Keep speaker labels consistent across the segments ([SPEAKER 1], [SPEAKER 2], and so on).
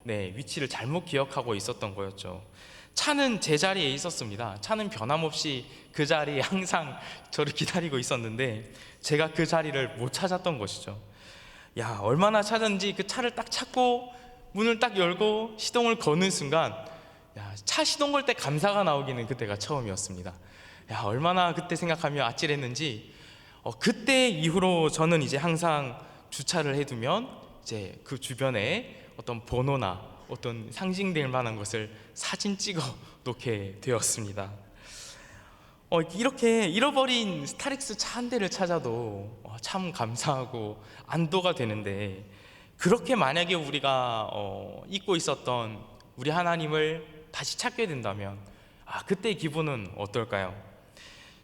[SPEAKER 1] 위치를 잘못 기억하고 있었던 거였죠. 차는 제자리에 있었습니다. 차는 변함없이 그 자리에 항상 저를 기다리고 있었는데 제가 그 자리를 못 찾았던 것이죠. 얼마나 찾았는지 그 차를 딱 찾고 문을 딱 열고 시동을 거는 순간 차 시동 걸 때 감사가 나오기는 그때가 처음이었습니다. 얼마나 그때 생각하며 아찔했는지 그때 이후로 저는 이제 항상 주차를 해두면 이제 그 주변에 어떤 번호나 어떤 상징될 만한 것을 사진 찍어 놓게 되었습니다. 이렇게 잃어버린 스타렉스 차 한 대를 찾아도 참 감사하고 안도가 되는데, 그렇게 만약에 우리가 잊고 있었던 우리 하나님을 다시 찾게 된다면 그때 기분은 어떨까요?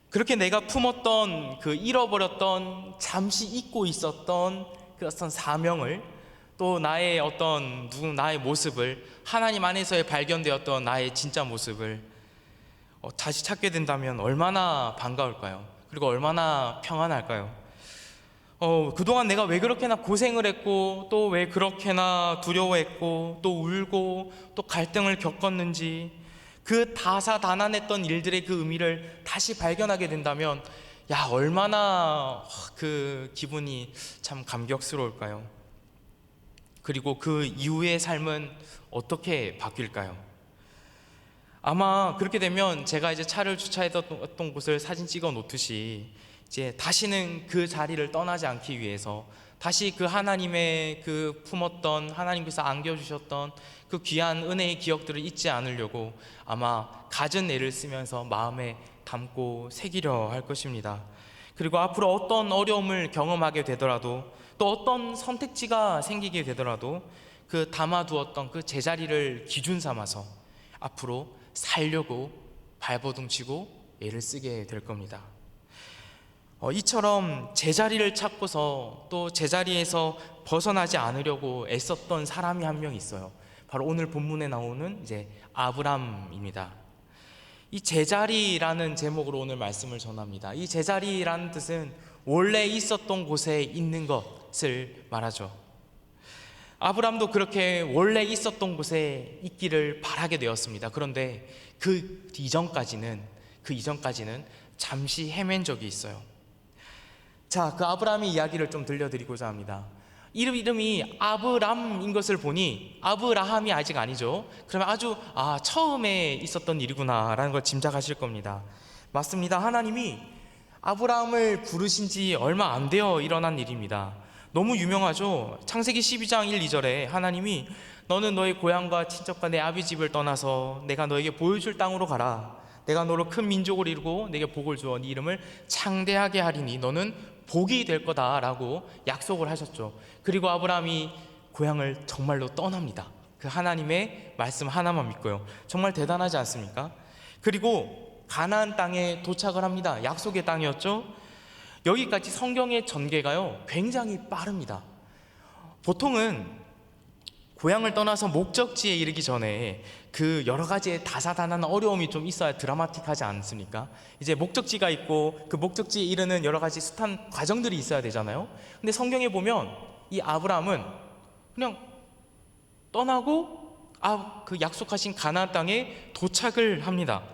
[SPEAKER 1] 그렇게 내가 품었던 그 잃어버렸던 잠시 잊고 있었던 그 어떤 사명을, 또 나의 나의 모습을, 하나님 안에서의 발견되었던 나의 진짜 모습을 다시 찾게 된다면 얼마나 반가울까요? 그리고 얼마나 평안할까요? 그동안 내가 왜 그렇게나 고생을 했고, 또 왜 그렇게나 두려워했고, 또 울고, 또 갈등을 겪었는지, 그 다사다난했던 일들의 그 의미를 다시 발견하게 된다면 얼마나 그 기분이 참 감격스러울까요? 그리고 그 이후의 삶은 어떻게 바뀔까요? 아마 그렇게 되면 제가 이제 차를 주차했던 곳을 사진 찍어 놓듯이 이제 다시는 그 자리를 떠나지 않기 위해서 다시 그 하나님의 그 품었던, 하나님께서 안겨주셨던 그 귀한 은혜의 기억들을 잊지 않으려고 아마 갖은 애를 쓰면서 마음에 담고 새기려 할 것입니다. 그리고 앞으로 어떤 어려움을 경험하게 되더라도, 또 어떤 선택지가 생기게 되더라도 그 담아두었던 그 제자리를 기준 삼아서 앞으로 살려고 발버둥치고 애를 쓰게 될 겁니다. 이처럼 제자리를 찾고서 또 제자리에서 벗어나지 않으려고 애썼던 사람이 한 명 있어요. 바로 오늘 본문에 나오는 이제 아브람입니다. 이 제자리라는 제목으로 오늘 말씀을 전합니다. 이 제자리라는 뜻은 원래 있었던 곳에 있는 것을 말하죠. 아브람도 그렇게 원래 있었던 곳에 있기를 바라게 되었습니다. 그런데 그 이전까지는 잠시 헤맨 적이 있어요. 자, 그 아브람의 이야기를 좀 들려드리고자 합니다. 이름이 아브람인 것을 보니 아브라함이 아직 아니죠. 그러면 아주 처음에 있었던 일이구나 라는 걸 짐작하실 겁니다. 맞습니다. 하나님이 아브라함을 부르신 지 얼마 안 되어 일어난 일입니다. 너무 유명하죠. 창세기 12장 1, 2절에 하나님이 너는 너의 고향과 친척과 내 아비 집을 떠나서 내가 너에게 보여줄 땅으로 가라. 내가 너로 큰 민족을 이루고 내게 복을 주어 네 이름을 창대하게 하리니 너는 복이 될 거다라고 약속을 하셨죠. 그리고 아브라함이 고향을 정말로 떠납니다. 그 하나님의 말씀 하나만 믿고요. 정말 대단하지 않습니까? 그리고 가나안 땅에 도착을 합니다. 약속의 땅이었죠. 여기까지 성경의 전개가요 굉장히 빠릅니다. 보통은 고향을 떠나서 목적지에 이르기 전에 그 여러 가지의 다사다난 어려움이 좀 있어야 드라마틱하지 않습니까? 이제 목적지가 있고 그 목적지에 이르는 여러 가지 숱한 과정들이 있어야 되잖아요. 근데 성경에 보면 이 아브라함은 그냥 떠나고 그 약속하신 가나안 땅에 도착을 합니다.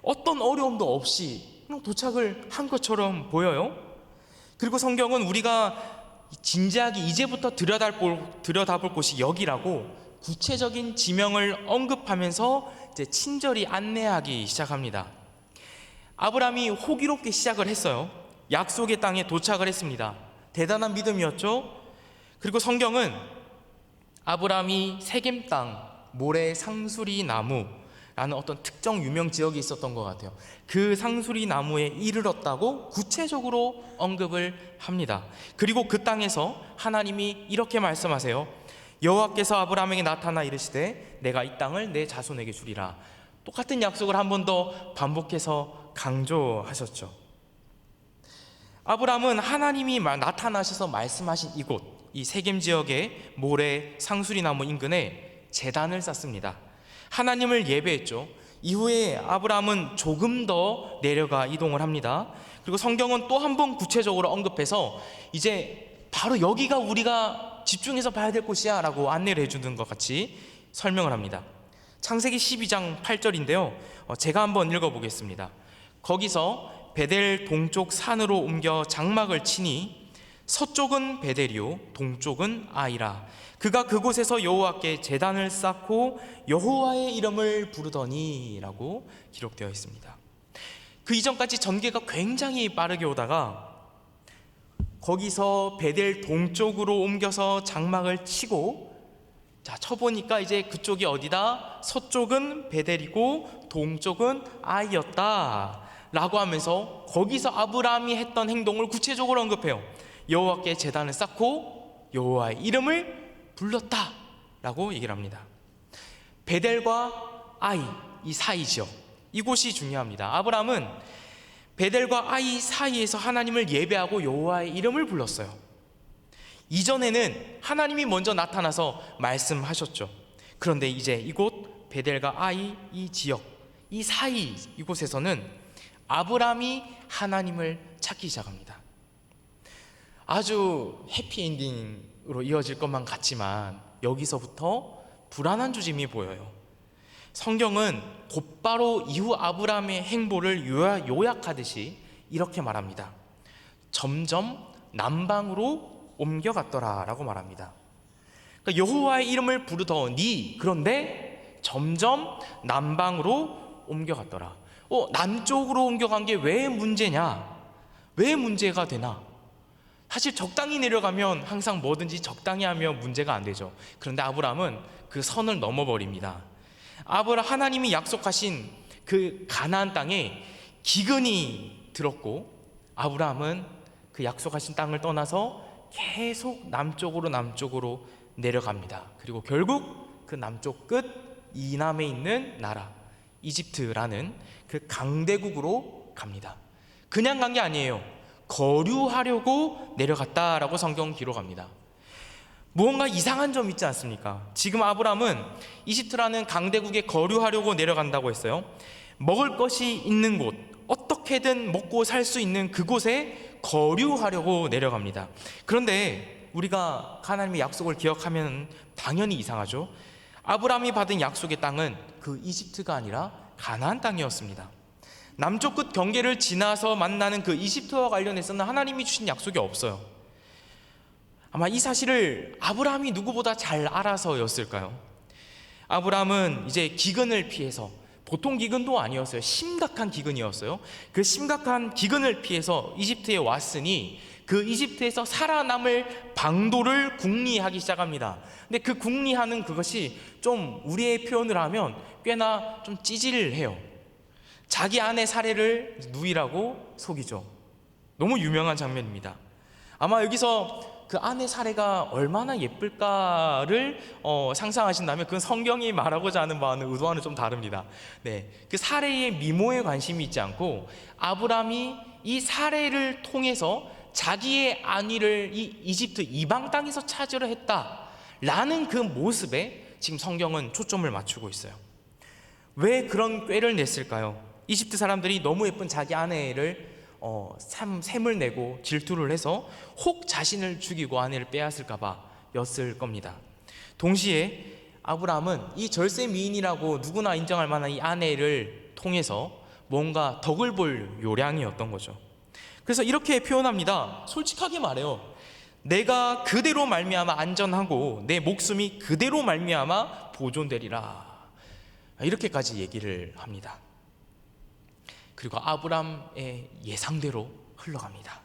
[SPEAKER 1] 어떤 어려움도 없이 그냥 도착을 한 것처럼 보여요. 그리고 성경은 우리가 진지하게 이제부터 들여다볼 곳이 여기라고 구체적인 지명을 언급하면서 이제 친절히 안내하기 시작합니다. 아브라함이 호기롭게 시작을 했어요. 약속의 땅에 도착을 했습니다. 대단한 믿음이었죠. 그리고 성경은 아브라함이 세겜 땅 모래 상수리 나무라는 어떤 특정 유명 지역이 있었던 것 같아요. 그 상수리 나무에 이르렀다고 구체적으로 언급을 합니다. 그리고 그 땅에서 하나님이 이렇게 말씀하세요. 여호와께서 아브라함에게 나타나 이르시되 내가 이 땅을 내 자손에게 주리라. 똑같은 약속을 한 번 더 반복해서 강조하셨죠. 아브라함은 하나님이 나타나셔서 말씀하신 이곳, 이 세겜 지역의 모래 상수리 나무 인근에 제단을 쌓습니다. 하나님을 예배했죠. 이후에 아브라함은 조금 더 내려가 이동을 합니다. 그리고 성경은 또 한 번 구체적으로 언급해서 이제 바로 여기가 우리가 집중해서 봐야 될 곳이야 라고 안내를 해주는 것 같이 설명을 합니다. 창세기 12장 8절인데요. 제가 한번 읽어보겠습니다. 거기서 베델 동쪽 산으로 옮겨 장막을 치니 서쪽은 베델이요 동쪽은 아이라. 그가 그곳에서 여호와께 제단을 쌓고 여호와의 이름을 부르더니 라고 기록되어 있습니다. 그 이전까지 전개가 굉장히 빠르게 오다가 거기서 베델 동쪽으로 옮겨서 장막을 치고, 자, 쳐보니까 이제 그쪽이 어디다? 서쪽은 베델이고 동쪽은 아이였다 라고 하면서 거기서 아브라함이 했던 행동을 구체적으로 언급해요. 여호와께 제단을 쌓고 여호와의 이름을 불렀다 라고 얘기를 합니다. 베델과 아이, 이 사이 지역, 이곳이 중요합니다. 아브라함은 베델과 아이 사이에서 하나님을 예배하고 여호와의 이름을 불렀어요. 이전에는 하나님이 먼저 나타나서 말씀하셨죠. 그런데 이제 이곳 베델과 아이 이 지역, 이 사이 이곳에서는 아브라함이 하나님을 찾기 시작합니다. 아주 해피엔딩으로 이어질 것만 같지만 여기서부터 불안한 조짐이 보여요. 성경은 곧바로 이후 아브라함의 행보를 요약하듯이 이렇게 말합니다. 점점 남방으로 옮겨갔더라 라고 말합니다. 그러니까 여호와의 이름을 부르더니, 그런데 점점 남방으로 옮겨갔더라. 남쪽으로 옮겨간 게 왜 문제냐? 왜 문제가 되나? 사실 적당히 내려가면 항상 뭐든지 적당히 하면 문제가 안 되죠. 그런데 아브라함은 그 선을 넘어버립니다. 하나님이 약속하신 그 가나안 땅에 기근이 들었고, 아브라함은 그 약속하신 땅을 떠나서 계속 남쪽으로 내려갑니다. 그리고 결국 그 남쪽 끝 이남에 있는 나라 이집트라는 그 강대국으로 갑니다. 그냥 간 게 아니에요. 거류하려고 내려갔다라고 성경 기록합니다. 무언가 이상한 점 있지 않습니까? 지금 아브라함은 이집트라는 강대국에 거류하려고 내려간다고 했어요. 먹을 것이 있는 곳, 어떻게든 먹고 살 수 있는 그곳에 거류하려고 내려갑니다. 그런데 우리가 하나님의 약속을 기억하면 당연히 이상하죠. 아브라함이 받은 약속의 땅은 그 이집트가 아니라 가나안 땅이었습니다. 남쪽 끝 경계를 지나서 만나는 그 이집트와 관련해서는 하나님이 주신 약속이 없어요. 아마 이 사실을 아브라함이 누구보다 잘 알아서였을까요? 아브라함은 이제 기근을 피해서, 보통 기근도 아니었어요. 심각한 기근이었어요. 그 심각한 기근을 피해서 이집트에 왔으니 그 이집트에서 살아남을 방도를 궁리하기 시작합니다. 근데 그 궁리하는 그것이 좀 우리의 표현을 하면 꽤나 좀 찌질해요. 자기 아내 사례를 누이라고 속이죠. 너무 유명한 장면입니다. 아마 여기서 그 아내 사례가 얼마나 예쁠까를 상상하신다면 그건 성경이 말하고자 하는 바와는 의도와는 좀 다릅니다. 네, 그 사례의 미모에 관심이 있지 않고 아브라함이 이 사례를 통해서 자기의 안위를 이 이집트 이방 땅에서 찾으려 했다라는 그 모습에 지금 성경은 초점을 맞추고 있어요. 왜 그런 꾀를 냈을까요? 이집트 사람들이 너무 예쁜 자기 아내를 샘을 내고 질투를 해서 혹 자신을 죽이고 아내를 빼앗을까 봐 였을 겁니다. 동시에 아브라함은 이 절세 미인이라고 누구나 인정할 만한 이 아내를 통해서 뭔가 덕을 볼 요량이었던 거죠. 그래서 이렇게 표현합니다. 솔직하게 말해요. 내가 그대로 말미암아 안전하고 내 목숨이 그대로 말미암아 보존되리라, 이렇게까지 얘기를 합니다. 그리고 아브라함의 예상대로 흘러갑니다.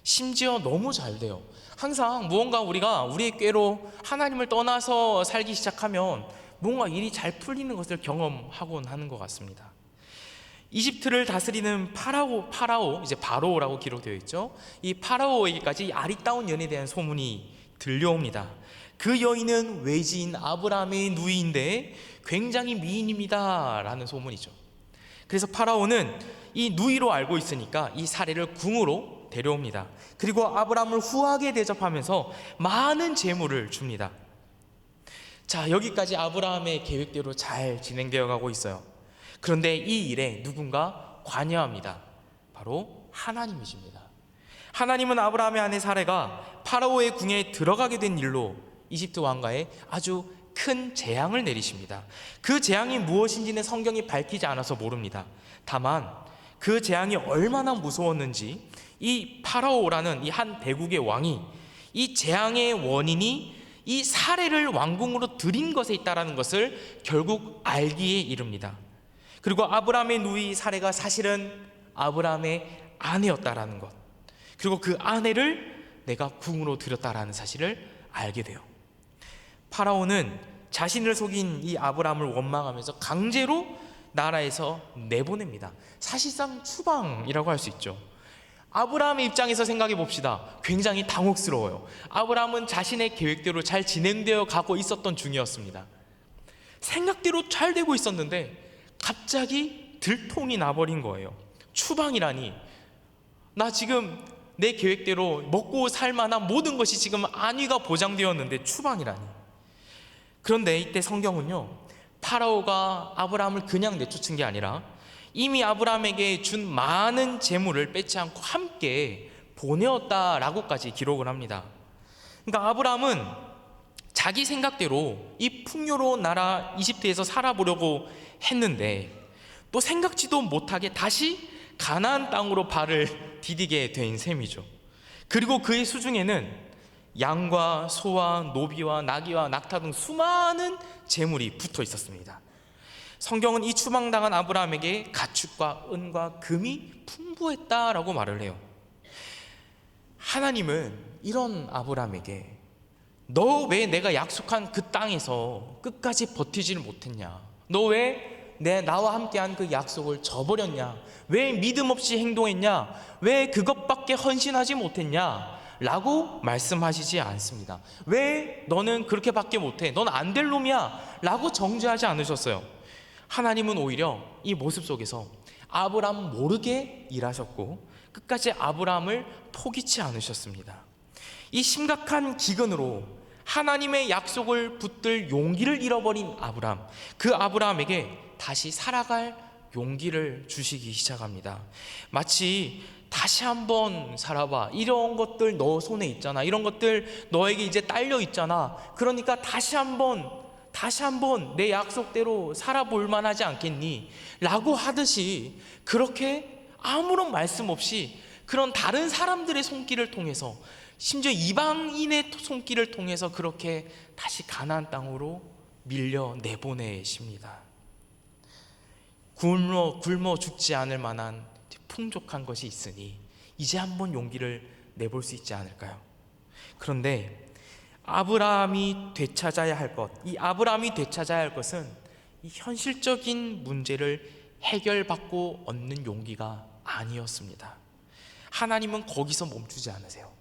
[SPEAKER 1] 심지어 너무 잘 돼요. 항상 무언가 우리가 우리의 꾀로 하나님을 떠나서 살기 시작하면 뭔가 일이 잘 풀리는 것을 경험하곤 하는 것 같습니다. 이집트를 다스리는 파라오, 이제 바로라고 기록되어 있죠. 이 파라오에게까지 아리따운 연에 대한 소문이 들려옵니다. 그 여인은 외지인 아브라함의 누이인데 굉장히 미인입니다 라는 소문이죠. 그래서 파라오는 이 누이로 알고 있으니까 이 사례를 궁으로 데려옵니다. 그리고 아브라함을 후하게 대접하면서 많은 재물을 줍니다. 자, 여기까지 아브라함의 계획대로 잘 진행되어 가고 있어요. 그런데 이 일에 누군가 관여합니다. 바로 하나님이십니다. 하나님은 아브라함의 아내 사레가 파라오의 궁에 들어가게 된 일로 이집트 왕가에 아주 큰 재앙을 내리십니다. 그 재앙이 무엇인지는 성경이 밝히지 않아서 모릅니다. 다만 그 재앙이 얼마나 무서웠는지 이 파라오라는 이 한 대국의 왕이 이 재앙의 원인이 이 사례를 왕궁으로 들인 것에 있다는 것을 결국 알기에 이릅니다. 그리고 아브라함의 누이 사례가 사실은 아브라함의 아내였다라는 것, 그리고 그 아내를 내가 궁으로 들였다라는 사실을 알게 돼요. 파라오는 자신을 속인 이 아브라함을 원망하면서 강제로 나라에서 내보냅니다. 사실상 추방이라고 할 수 있죠. 아브라함의 입장에서 생각해 봅시다. 굉장히 당혹스러워요. 아브라함은 자신의 계획대로 잘 진행되어 가고 있었던 중이었습니다. 생각대로 잘 되고 있었는데 갑자기 들통이 나버린 거예요. 추방이라니, 나 지금 내 계획대로 먹고 살 만한 모든 것이 지금 안위가 보장되었는데 추방이라니. 그런데 이때 성경은요, 파라오가 아브라함을 그냥 내쫓은 게 아니라 이미 아브라함에게 준 많은 재물을 뺏지 않고 함께 보내었다라고까지 기록을 합니다. 그러니까 아브라함은 자기 생각대로 이 풍요로운 나라 이집트에서 살아보려고 했는데 또 생각지도 못하게 다시 가나안 땅으로 발을 디디게 된 셈이죠. 그리고 그의 수중에는 양과 소와 노비와 나귀와 낙타 등 수많은 재물이 붙어 있었습니다. 성경은 이 추방당한 아브라함에게 가축과 은과 금이 풍부했다라고 말을 해요. 하나님은 이런 아브라함에게 너 왜 내가 약속한 그 땅에서 끝까지 버티지를 못했냐? 너 왜 나와 함께한 그 약속을 저버렸냐? 왜 믿음 없이 행동했냐? 왜 그것밖에 헌신하지 못했냐? 라고 말씀하시지 않습니다. 왜 너는 그렇게밖에 못해? 넌 안 될 놈이야? 라고 정죄하지 않으셨어요. 하나님은 오히려 이 모습 속에서 아브라함 모르게 일하셨고 끝까지 아브라함을 포기치 않으셨습니다. 이 심각한 기근으로 하나님의 약속을 붙들 용기를 잃어버린 아브라함, 그 아브라함에게 다시 살아갈 용기를 주시기 시작합니다. 마치 다시 한번 살아봐, 이런 것들 너 손에 있잖아, 이런 것들 너에게 이제 딸려 있잖아, 그러니까 다시 한번 내 약속대로 살아볼 만하지 않겠니? 라고 하듯이 그렇게 아무런 말씀 없이 그런 다른 사람들의 손길을 통해서, 심지어 이방인의 손길을 통해서 그렇게 다시 가나안 땅으로 밀려 내보내십니다. 굶어 죽지 않을 만한 풍족한 것이 있으니 이제 한번 용기를 내볼 수 있지 않을까요? 그런데 아브라함이 되찾아야 할 것, 이 아브라함이 되찾아야 할 것은 이 현실적인 문제를 해결받고 얻는 용기가 아니었습니다. 하나님은 거기서 멈추지 않으세요.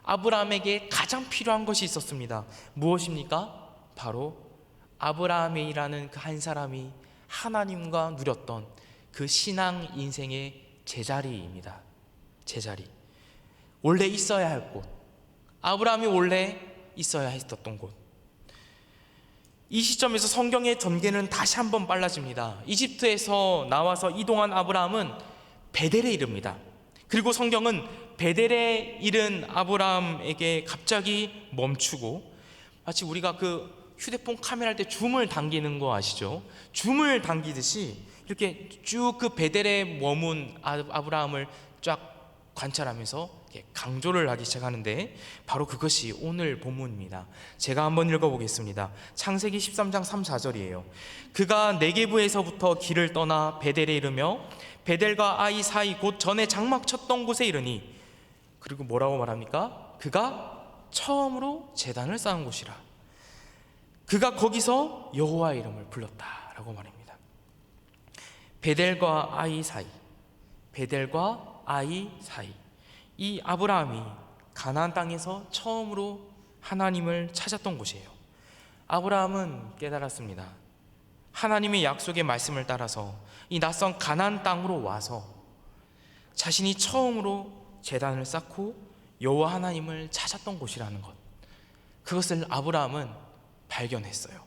[SPEAKER 1] 아브라함에게 가장 필요한 것이 있었습니다. 무엇입니까? 바로 아브라함이라는 그 한 사람이 하나님과 누렸던 그 신앙 인생의 제자리입니다. 제자리, 원래 있어야 할 곳, 아브라함이 원래 있어야 했었던 곳. 이 시점에서 성경의 전개는 다시 한번 빨라집니다. 이집트에서 나와서 이동한 아브라함은 베델에 이릅니다. 그리고 성경은 베델에 이른 아브라함에게 갑자기 멈추고, 마치 우리가 그 휴대폰 카메라 할 때 줌을 당기는 거 아시죠? 줌을 당기듯이 이렇게 쭉 그 베델에 머문 아브라함을 쫙 관찰하면서 강조를 하기 시작하는데, 바로 그것이 오늘 본문입니다. 제가 한번 읽어보겠습니다. 창세기 13장 3, 4절이에요. 그가 네게브에서부터 길을 떠나 베델에 이르며 베델과 아이 사이 곧 전에 장막 쳤던 곳에 이르니, 그리고 뭐라고 말합니까? 그가 처음으로 제단을 쌓은 곳이라. 그가 거기서 여호와의 이름을 불렀다라고 말합니다. 베델과 아이 사이, 베델과 아이 사이, 이 아브라함이 가나안 땅에서 처음으로 하나님을 찾았던 곳이에요. 아브라함은 깨달았습니다. 하나님의 약속의 말씀을 따라서 이 낯선 가나안 땅으로 와서 자신이 처음으로 제단을 쌓고 여호와 하나님을 찾았던 곳이라는 것, 그것을 아브라함은 발견했어요.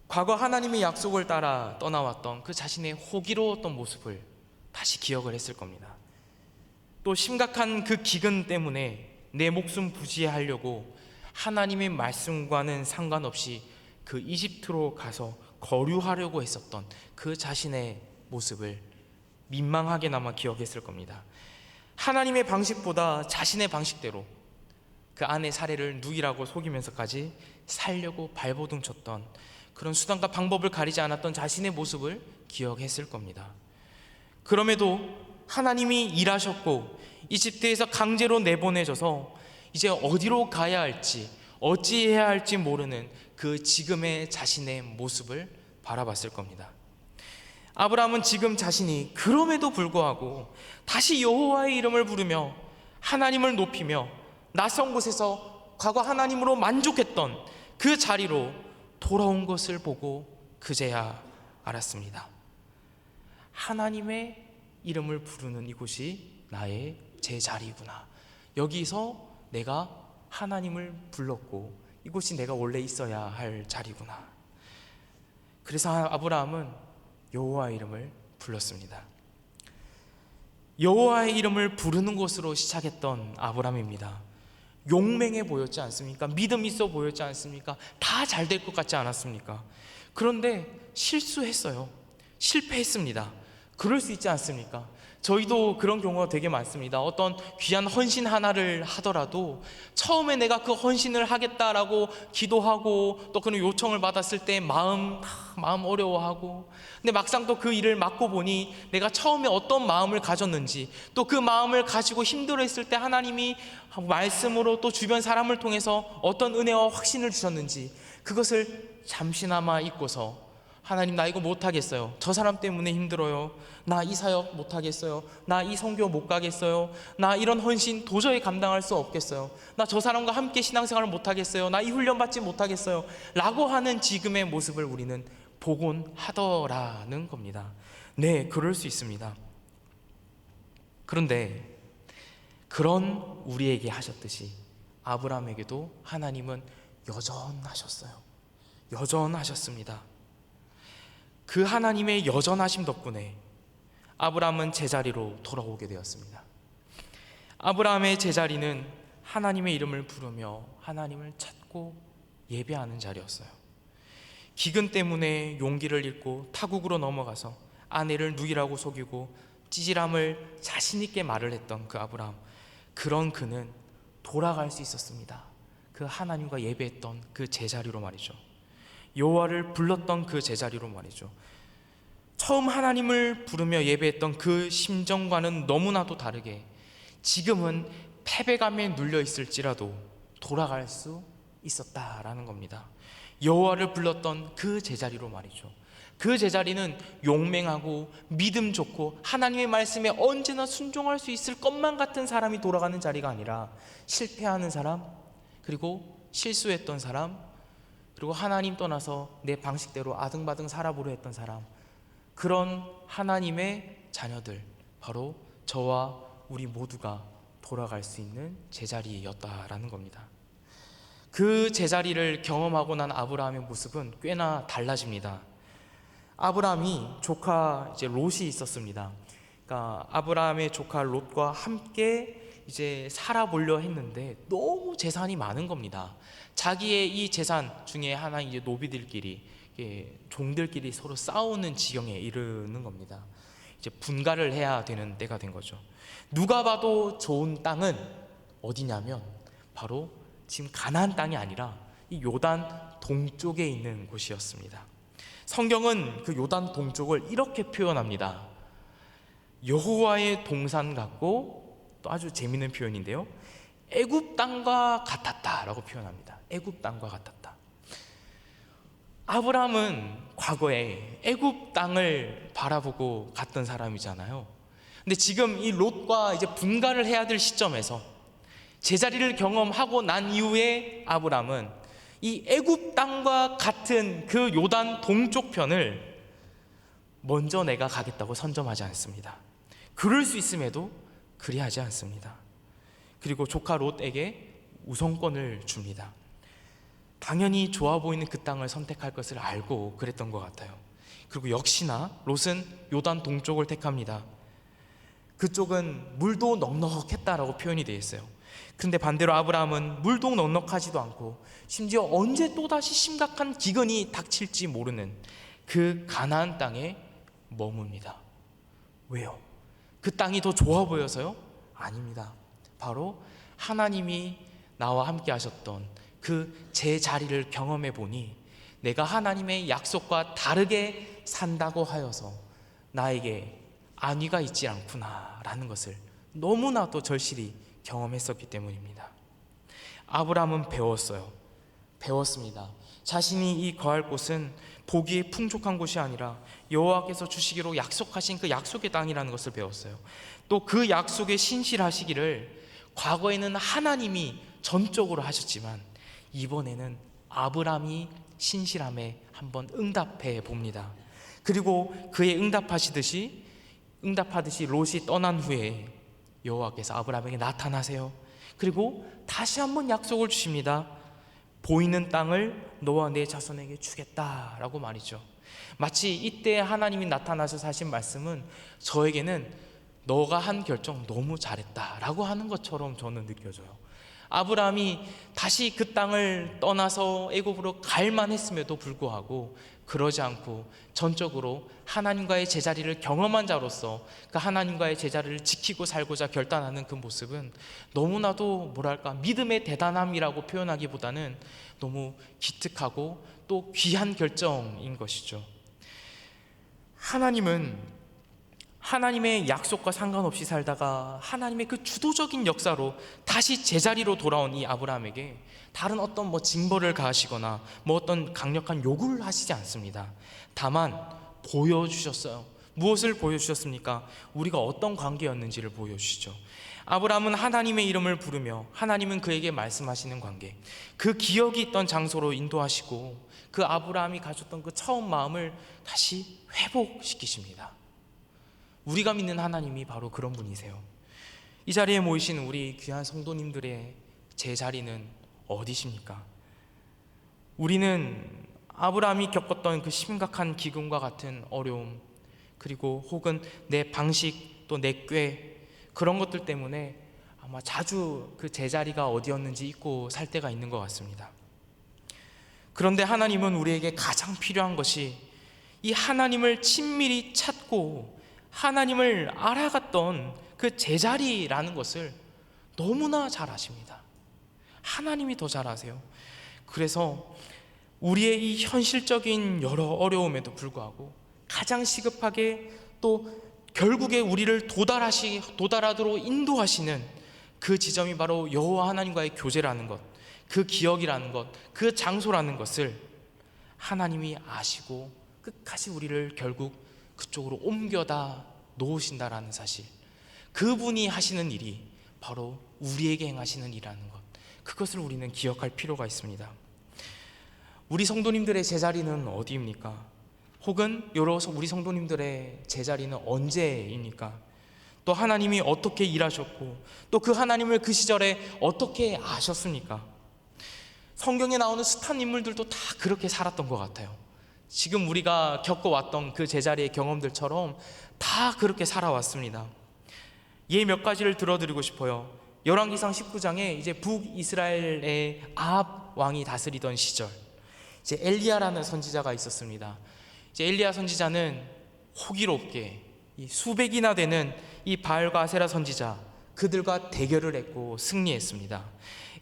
[SPEAKER 1] 과거 하나님의 약속을 따라 떠나왔던 그 자신의 호기로웠던 모습을 다시 기억을 했을 겁니다. 또 심각한 그 기근 때문에 내 목숨 부지하려고 하나님의 말씀과는 상관없이 그 이집트로 가서 거류하려고 했었던 그 자신의 모습을 민망하게나마 기억했을 겁니다. 하나님의 방식보다 자신의 방식대로 그 아내 사례를 누이라고 속이면서까지 살려고 발버둥 쳤던 그런 수단과 방법을 가리지 않았던 자신의 모습을 기억했을 겁니다. 그럼에도 하나님이 일하셨고 이집트에서 강제로 내보내져서 이제 어디로 가야 할지 어찌해야 할지 모르는 그 지금의 자신의 모습을 바라봤을 겁니다. 아브라함은 지금 자신이 그럼에도 불구하고 다시 여호와의 이름을 부르며 하나님을 높이며 낯선 곳에서 과거 하나님으로 만족했던 그 자리로 돌아온 것을 보고 그제야 알았습니다. 하나님의 이름을 부르는 이곳이 나의 제자리구나. 여기서 내가 하나님을 불렀고 이곳이 내가 원래 있어야 할 자리구나. 그래서 아브라함은 여호와의 이름을 불렀습니다. 여호와의 이름을 부르는 것으로 시작했던 아브라함입니다. 용맹해 보였지 않습니까? 믿음 있어 보였지 않습니까? 다 잘 될 것 같지 않았습니까? 그런데 실수했어요. 실패했습니다. 그럴 수 있지 않습니까? 저희도 그런 경우가 되게 많습니다. 어떤 귀한 헌신 하나를 하더라도 처음에 내가 그 헌신을 하겠다라고 기도하고 또 그런 요청을 받았을 때 마음 어려워하고, 근데 막상 또 그 일을 맡고 보니 내가 처음에 어떤 마음을 가졌는지, 또 그 마음을 가지고 힘들어했을 때 하나님이 말씀으로 또 주변 사람을 통해서 어떤 은혜와 확신을 주셨는지 그것을 잠시나마 잊고서 하나님, 나 이거 못하겠어요. 저 사람 때문에 힘들어요. 나 이 사역 못하겠어요. 나 이 선교 못 가겠어요. 나 이런 헌신 도저히 감당할 수 없겠어요. 나 저 사람과 함께 신앙생활을 못하겠어요. 나 이 훈련 받지 못하겠어요 라고 하는 지금의 모습을 우리는 보곤 하더라는 겁니다. 네, 그럴 수 있습니다. 그런데 그런 우리에게 하셨듯이 아브라함에게도 하나님은 여전하셨어요. 여전하셨습니다. 그 하나님의 여전하심 덕분에 아브라함은 제자리로 돌아오게 되었습니다. 아브라함의 제자리는 하나님의 이름을 부르며 하나님을 찾고 예배하는 자리였어요. 기근 때문에 용기를 잃고 타국으로 넘어가서 아내를 누이라고 속이고 찌질함을 자신 있게 말을 했던 그 아브라함, 그런 그는 돌아갈 수 있었습니다. 그 하나님과 예배했던 그 제자리로 말이죠. 여호와를 불렀던 그 제자리로 말이죠. 처음 하나님을 부르며 예배했던 그 심정과는 너무나도 다르게 지금은 패배감에 눌려 있을지라도 돌아갈 수 있었다라는 겁니다. 여호와를 불렀던 그 제자리로 말이죠. 그 제자리는 용맹하고 믿음 좋고 하나님의 말씀에 언제나 순종할 수 있을 것만 같은 사람이 돌아가는 자리가 아니라 실패하는 사람, 그리고 실수했던 사람, 그리고 하나님 떠나서 내 방식대로 아등바등 살아보려 했던 사람, 그런 하나님의 자녀들, 바로 저와 우리 모두가 돌아갈 수 있는 제자리였다라는 겁니다. 그 제자리를 경험하고 난 아브라함의 모습은 꽤나 달라집니다. 아브라함이 조카 이제 롯이 있었습니다. 그러니까 아브라함의 조카 롯과 함께 이제 살아보려 했는데 너무 재산이 많은 겁니다. 자기의 이 재산 중에 하나, 이제 노비들끼리, 종들끼리 서로 싸우는 지경에 이르는 겁니다. 이제 분가를 해야 되는 때가 된 거죠. 누가 봐도 좋은 땅은 어디냐면 바로 지금 가나안 땅이 아니라 이 요단 동쪽에 있는 곳이었습니다. 성경은 그 요단 동쪽을 이렇게 표현합니다. 여호와의 동산 같고, 또 아주 재미있는 표현인데요, 애굽 땅과 같았다라고 표현합니다. 애굽 땅과 같았다. 아브라함은 과거에 애굽 땅을 바라보고 갔던 사람이잖아요. 근데 지금 이 롯과 이제 분가를 해야 될 시점에서 제자리를 경험하고 난 이후에 아브라함은 이 애굽 땅과 같은 그 요단 동쪽 편을 먼저 내가 가겠다고 선점하지 않습니다. 그럴 수 있음에도 그리하지 않습니다. 그리고 조카 롯에게 우선권을 줍니다. 당연히 좋아 보이는 그 땅을 선택할 것을 알고 그랬던 것 같아요. 그리고 역시나 롯은 요단 동쪽을 택합니다. 그쪽은 물도 넉넉했다라고 표현이 되어 있어요. 그런데 반대로 아브라함은 물도 넉넉하지도 않고 심지어 언제 또다시 심각한 기근이 닥칠지 모르는 그 가나안 땅에 머뭅니다. 왜요? 그 땅이 더 좋아 보여서요? 아닙니다. 바로 하나님이 나와 함께 하셨던 그 제 자리를 경험해 보니 내가 하나님의 약속과 다르게 산다고 하여서 나에게 안위가 있지 않구나 라는 것을 너무나도 절실히 경험했었기 때문입니다. 아브라함은 배웠습니다. 자신이 이 거할 곳은 보기에 풍족한 곳이 아니라 여호와께서 주시기로 약속하신 그 약속의 땅이라는 것을 배웠어요. 또 그 약속에 신실하시기를 과거에는 하나님이 전적으로 하셨지만 이번에는 아브라함이 신실함에 한번 응답해 봅니다. 그리고 그의 응답하듯이 롯이 떠난 후에 여호와께서 아브라함에게 나타나세요. 그리고 다시 한번 약속을 주십니다. 보이는 땅을 너와 내 자손에게 주겠다라고 말이죠. 마치 이때 하나님이 나타나셔서 하신 말씀은 저에게는 너가 한 결정 너무 잘했다라고 하는 것처럼 저는 느껴져요. 아브라함이 다시 그 땅을 떠나서 애굽으로 갈만 했음에도 불구하고 그러지 않고 전적으로 하나님과의 제자리를 경험한 자로서 그 하나님과의 제자리를 지키고 살고자 결단하는 그 모습은 너무나도 믿음의 대단함이라고 표현하기보다는 너무 기특하고 또 귀한 결정인 것이죠. 하나님의 약속과 상관없이 살다가 하나님의 그 주도적인 역사로 다시 제자리로 돌아온 이 아브라함에게 다른 어떤 징벌을 가하시거나 어떤 강력한 요구를 하시지 않습니다. 다만 보여주셨어요. 무엇을 보여주셨습니까? 우리가 어떤 관계였는지를 보여주시죠. 아브라함은 하나님의 이름을 부르며 하나님은 그에게 말씀하시는 관계, 그 기억이 있던 장소로 인도하시고 그 아브라함이 가졌던 그 처음 마음을 다시 회복시키십니다. 우리가 믿는 하나님이 바로 그런 분이세요. 이 자리에 모이신 우리 귀한 성도님들의 제자리는 어디십니까? 우리는 아브라함이 겪었던 그 심각한 기근과 같은 어려움, 그리고 혹은 내 방식 또 내 꾀, 그런 것들 때문에 아마 자주 그 제자리가 어디였는지 잊고 살 때가 있는 것 같습니다. 그런데 하나님은 우리에게 가장 필요한 것이 이 하나님을 친밀히 찾고 하나님을 알아갔던 그 제자리라는 것을 너무나 잘 아십니다. 하나님이 더 잘 아세요. 그래서 우리의 이 현실적인 여러 어려움에도 불구하고 가장 시급하게 또 결국에 우리를 도달하도록 인도하시는 그 지점이 바로 여호와 하나님과의 교제라는 것, 그 기억이라는 것, 그 장소라는 것을 하나님이 아시고 끝까지 우리를 결국 그쪽으로 옮겨다 놓으신다라는 사실, 그분이 하시는 일이 바로 우리에게 행하시는 일이라는 것, 그것을 우리는 기억할 필요가 있습니다. 우리 성도님들의 제자리는 어디입니까? 혹은 우리 성도님들의 제자리는 언제입니까? 또 하나님이 어떻게 일하셨고 또 그 하나님을 그 시절에 어떻게 아셨습니까? 성경에 나오는 숱한 인물들도 다 그렇게 살았던 것 같아요. 지금 우리가 겪어왔던 그 제자리의 경험들처럼 다 그렇게 살아왔습니다. 예, 몇 가지를 들어드리고 싶어요. 열왕기상 19장에 이제 북이스라엘의 아합 왕이 다스리던 시절, 이제 엘리야라는 선지자가 있었습니다. 이제 엘리야 선지자는 호기롭게 이 수백이나 되는 이 바알과 아세라 선지자, 그들과 대결을 했고 승리했습니다.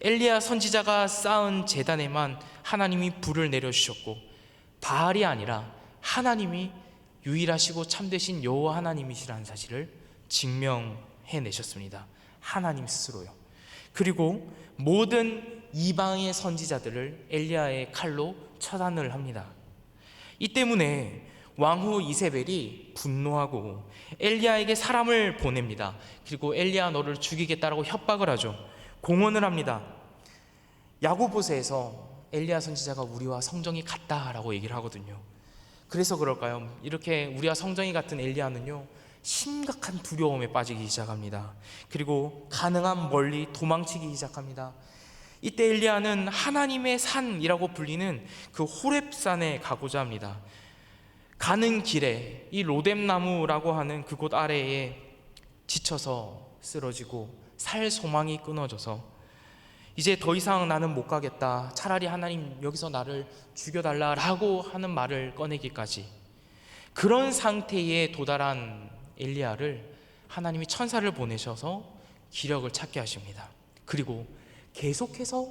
[SPEAKER 1] 엘리야 선지자가 쌓은 제단에만 하나님이 불을 내려주셨고 바알이 아니라 하나님이 유일하시고 참되신 여호와 하나님이시라는 사실을 증명해내셨습니다. 하나님 스스로요. 그리고 모든 이방의 선지자들을 엘리야의 칼로 처단을 합니다. 이 때문에 왕후 이세벨이 분노하고 엘리야에게 사람을 보냅니다. 그리고 엘리야 너를 죽이겠다라고 협박을 하죠. 공언을 합니다. 야고보서에서 엘리야 선지자가 우리와 성정이 같다라고 얘기를 하거든요. 그래서 그럴까요? 이렇게 우리와 성정이 같은 엘리야는요, 심각한 두려움에 빠지기 시작합니다. 그리고 가능한 멀리 도망치기 시작합니다. 이때 엘리야는 하나님의 산이라고 불리는 그 호렙산에 가고자 합니다. 가는 길에 이 로뎀나무라고 하는 그곳 아래에 지쳐서 쓰러지고 살 소망이 끊어져서 이제 더 이상 나는 못 가겠다, 차라리 하나님 여기서 나를 죽여달라라고 하는 말을 꺼내기까지, 그런 상태에 도달한 엘리야를 하나님이 천사를 보내셔서 기력을 찾게 하십니다. 그리고 계속해서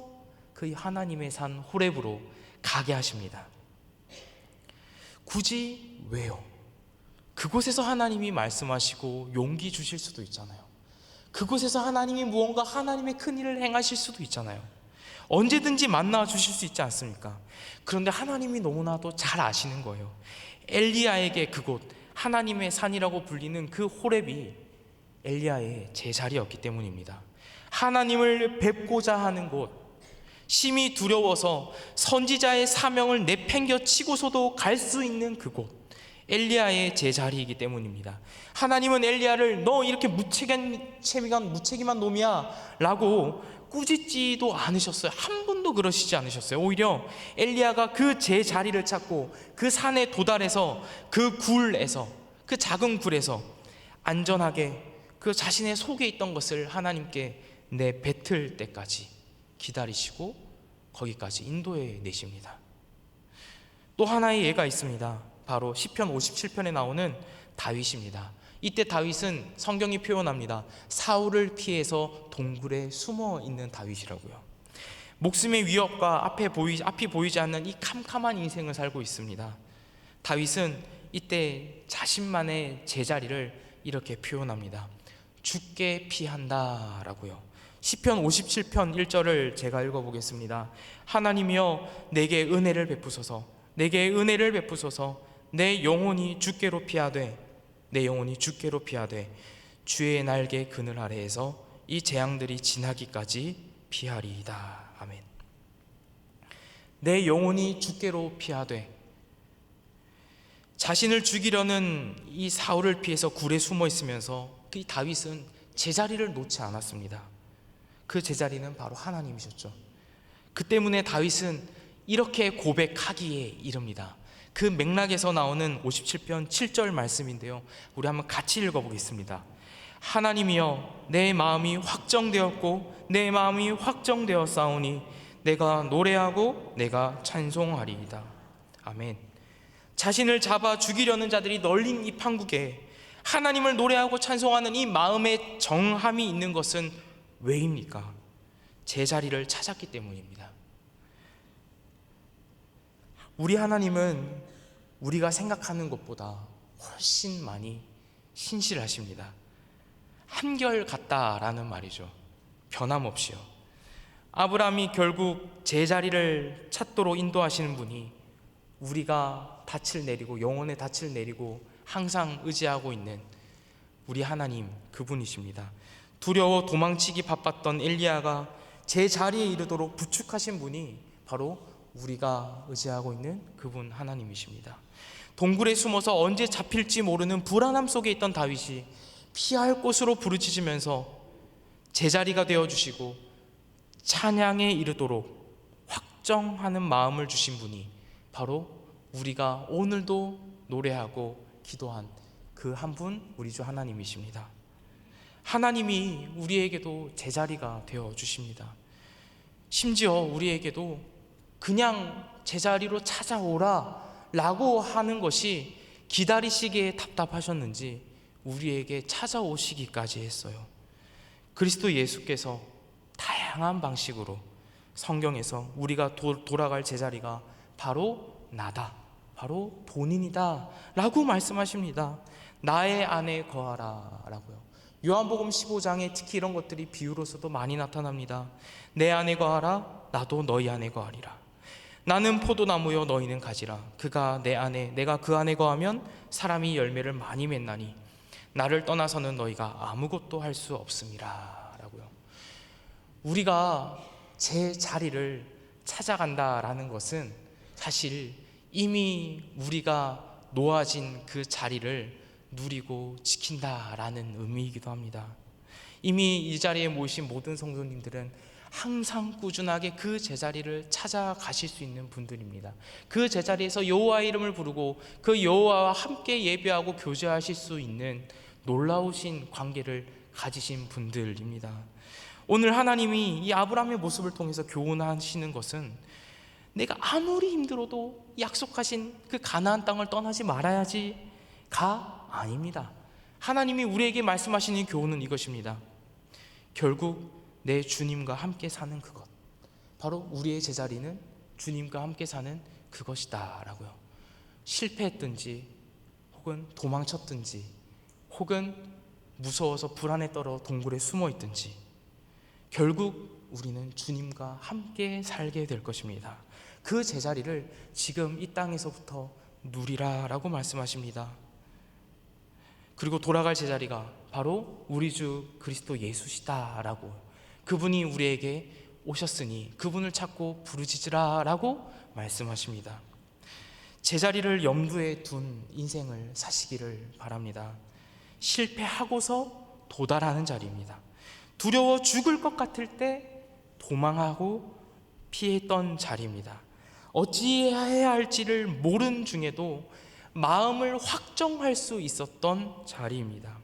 [SPEAKER 1] 그 하나님의 산 호렙으로 가게 하십니다. 굳이 왜요? 그곳에서 하나님이 말씀하시고 용기 주실 수도 있잖아요. 그곳에서 하나님이 무언가 하나님의 큰 일을 행하실 수도 있잖아요. 언제든지 만나 주실 수 있지 않습니까? 그런데 하나님이 너무나도 잘 아시는 거예요. 엘리야에게 그곳 하나님의 산이라고 불리는 그 호렙이 엘리야의 제자리였기 때문입니다. 하나님을 뵙고자 하는 곳, 심히 두려워서 선지자의 사명을 내팽겨 치고서도 갈 수 있는 그곳, 엘리야의 제자리이기 때문입니다. 하나님은 엘리야를 너 이렇게 무책임한 놈이야 라고 꾸짖지도 않으셨어요. 한 번도 그러시지 않으셨어요. 오히려 엘리야가 그 제자리를 찾고 그 산에 도달해서 그 굴에서, 그 작은 굴에서 안전하게 그 자신의 속에 있던 것을 하나님께 내뱉을 때까지 기다리시고 거기까지 인도해 내십니다. 또 하나의 예가 있습니다. 바로 시편 57편에 나오는 다윗입니다. 이때 다윗은 성경이 표현합니다. 사울을 피해서 동굴에 숨어 있는 다윗이라고요. 목숨의 위협과 앞이 보이지 않는 이 캄캄한 인생을 살고 있습니다. 다윗은 이때 자신만의 제자리를 이렇게 표현합니다. 죽게 피한다 라고요. 시편 57편 1절을 제가 읽어보겠습니다. 하나님이여 내게 은혜를 베푸소서, 내게 은혜를 베푸소서. 내 영혼이 주께로 피하되, 내 영혼이 주께로 피하되 주의 날개 그늘 아래에서 이 재앙들이 지나기까지 피하리이다. 아멘. 내 영혼이 주께로 피하되, 자신을 죽이려는 이 사울을 피해서 굴에 숨어 있으면서 그 다윗은 제자리를 놓지 않았습니다. 그 제자리는 바로 하나님이셨죠. 그 때문에 다윗은 이렇게 고백하기에 이릅니다. 그 맥락에서 나오는 57편 7절 말씀인데요, 우리 한번 같이 읽어보겠습니다. 하나님이여 내 마음이 확정되었고 내 마음이 확정되었사오니 내가 노래하고 내가 찬송하리이다. 아멘. 자신을 잡아 죽이려는 자들이 널린 이 판국에 하나님을 노래하고 찬송하는 이 마음의 정함이 있는 것은 왜입니까? 제자리를 찾았기 때문입니다. 우리 하나님은 우리가 생각하는 것보다 훨씬 많이 신실하십니다. 한결같다라는 말이죠. 변함없이요. 아브라함이 결국 제자리를 찾도록 인도하시는 분이 우리가 닻을 내리고 영혼의 닻을 내리고 항상 의지하고 있는 우리 하나님, 그분이십니다. 두려워 도망치기 바빴던 엘리야가 제자리에 이르도록 부축하신 분이 바로 우리가 의지하고 있는 그분 하나님이십니다. 동굴에 숨어서 언제 잡힐지 모르는 불안함 속에 있던 다윗이 피할 곳으로 부르짖으면서 제자리가 되어주시고 찬양에 이르도록 확정하는 마음을 주신 분이 바로 우리가 오늘도 노래하고 기도한 그 한 분, 우리 주 하나님이십니다. 하나님이 우리에게도 제자리가 되어주십니다. 심지어 우리에게도 그냥 제자리로 찾아오라 라고 하는 것이 기다리시기에 답답하셨는지 우리에게 찾아오시기까지 했어요. 그리스도 예수께서 다양한 방식으로 성경에서 우리가 돌아갈 제자리가 바로 나다, 바로 본인이다 라고 말씀하십니다. 나의 안에 거하라 라고요. 요한복음 15장에 특히 이런 것들이 비유로서도 많이 나타납니다. 내 안에 거하라, 나도 너희 안에 거하리라. 나는 포도나무요 너희는 가지라. 그가 내 안에, 내가 그 안에 거하면 사람이 열매를 많이 맺나니 나를 떠나서는 너희가 아무것도 할 수 없음이라 라고요. 우리가 제 자리를 찾아간다라는 것은 사실 이미 우리가 놓아진 그 자리를 누리고 지킨다라는 의미이기도 합니다. 이미 이 자리에 모이신 모든 성도님들은 항상 꾸준하게 그 제자리를 찾아가실 수 있는 분들입니다. 그 제자리에서 여호와의 이름을 부르고 그 여호와와 함께 예배하고 교제하실 수 있는 놀라우신 관계를 가지신 분들입니다. 오늘 하나님이 이 아브라함의 모습을 통해서 교훈하시는 것은 내가 아무리 힘들어도 약속하신 그 가나안 땅을 떠나지 말아야지가 아닙니다. 하나님이 우리에게 말씀하시는 교훈은 이것입니다. 결국 내 주님과 함께 사는 그것, 바로 우리의 제자리는 주님과 함께 사는 그것이다 라고요. 실패했든지 혹은 도망쳤든지 혹은 무서워서 불안에 떨어 동굴에 숨어 있든지 결국 우리는 주님과 함께 살게 될 것입니다. 그 제자리를 지금 이 땅에서부터 누리라 라고 말씀하십니다. 그리고 돌아갈 제자리가 바로 우리 주 그리스도 예수시다 라고, 그분이 우리에게 오셨으니 그분을 찾고 부르짖으라 라고 말씀하십니다. 제자리를 염두에 둔 인생을 사시기를 바랍니다. 실패하고서 도달하는 자리입니다. 두려워 죽을 것 같을 때 도망하고 피했던 자리입니다. 어찌해야 할지를 모른 중에도 마음을 확정할 수 있었던 자리입니다.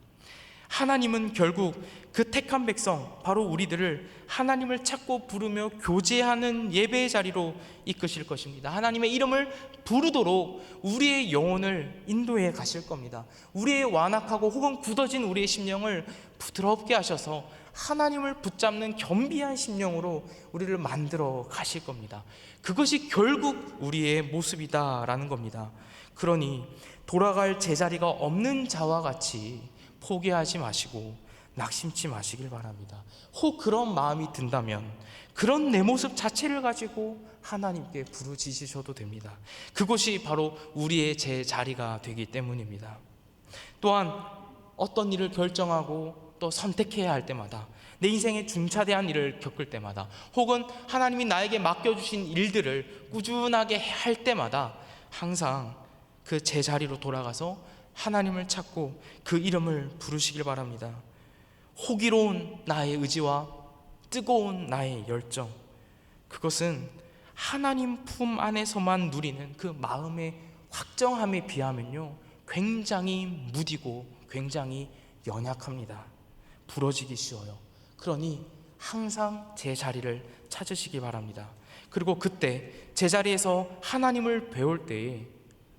[SPEAKER 1] 하나님은 결국 그 택한 백성, 바로 우리들을 하나님을 찾고 부르며 교제하는 예배의 자리로 이끄실 것입니다. 하나님의 이름을 부르도록 우리의 영혼을 인도해 가실 겁니다. 우리의 완악하고 혹은 굳어진 우리의 심령을 부드럽게 하셔서 하나님을 붙잡는 겸비한 심령으로 우리를 만들어 가실 겁니다. 그것이 결국 우리의 모습이다라는 겁니다. 그러니 돌아갈 제자리가 없는 자와 같이 포기하지 마시고 낙심치 마시길 바랍니다. 혹 그런 마음이 든다면 그런 내 모습 자체를 가지고 하나님께 부르짖으셔도 됩니다. 그것이 바로 우리의 제자리가 되기 때문입니다. 또한 어떤 일을 결정하고 또 선택해야 할 때마다, 내 인생에 중차대한 일을 겪을 때마다, 혹은 하나님이 나에게 맡겨주신 일들을 꾸준하게 할 때마다 항상 그 제자리로 돌아가서 하나님을 찾고 그 이름을 부르시길 바랍니다. 호기로운 나의 의지와 뜨거운 나의 열정, 그것은 하나님 품 안에서만 누리는 그 마음의 확정함에 비하면요 굉장히 무디고 굉장히 연약합니다. 부러지기 쉬워요. 그러니 항상 제 자리를 찾으시기 바랍니다. 그리고 그때 제자리에서 하나님을 배울 때에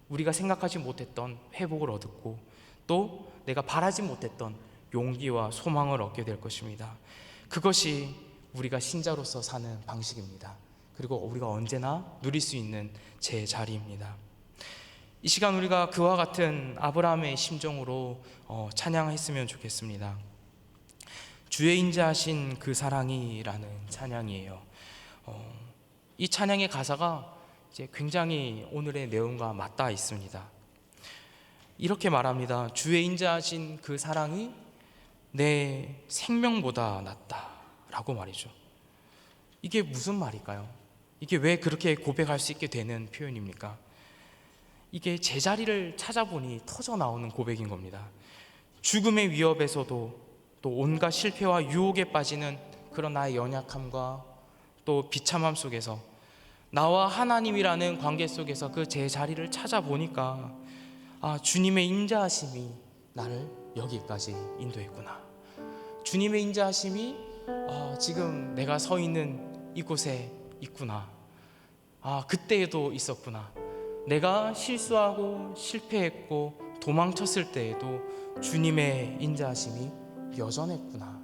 [SPEAKER 1] 우리가 생각하지 못했던 회복을 얻고 또 내가 바라지 못했던 용기와 소망을 얻게 될 것입니다. 그것이 우리가 신자로서 사는 방식입니다. 그리고 우리가 언제나 누릴 수 있는 제 자리입니다. 이 시간 우리가 그와 같은 아브라함의 심정으로 찬양했으면 좋겠습니다. 주의 인자하신 그 사랑이라는 찬양이에요. 이 찬양의 가사가 이제 굉장히 오늘의 내용과 맞닿아 있습니다. 이렇게 말합니다. 주의 인자하신 그 사랑이 내 생명보다 낫다라고 말이죠. 이게 무슨 말일까요? 이게 왜 그렇게 고백할 수 있게 되는 표현입니까? 이게 제자리를 찾아보니 터져 나오는 고백인 겁니다. 죽음의 위협에서도 또 온갖 실패와 유혹에 빠지는 그런 나의 연약함과 또 비참함 속에서 나와 하나님이라는 관계 속에서 그 제자리를 찾아보니까 주님의 인자하심이 나를 여기까지 인도했구나. 주님의 인자하심이 지금 내가 서 있는 이곳에 있구나. 그때에도 있었구나. 내가 실수하고 실패했고 도망쳤을 때에도 주님의 인자하심이 여전했구나.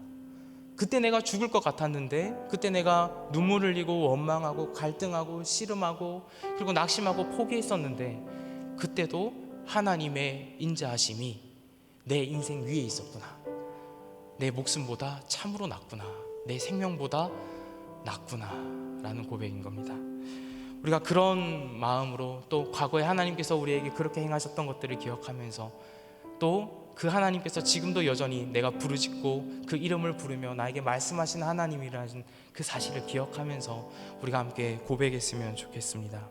[SPEAKER 1] 그때 내가 죽을 것 같았는데, 그때 내가 눈물 흘리고 원망하고 갈등하고 씨름하고 그리고 낙심하고 포기했었는데 그때도 하나님의 인자하심이 내 인생 위에 있었구나. 내 목숨보다 참으로 낫구나. 내 생명보다 낫구나 라는 고백인 겁니다. 우리가 그런 마음으로 또 과거에 하나님께서 우리에게 그렇게 행하셨던 것들을 기억하면서 또 그 하나님께서 지금도 여전히 내가 부르짖고 그 이름을 부르며 나에게 말씀하신 하나님이라는 그 사실을 기억하면서 우리가 함께 고백했으면 좋겠습니다.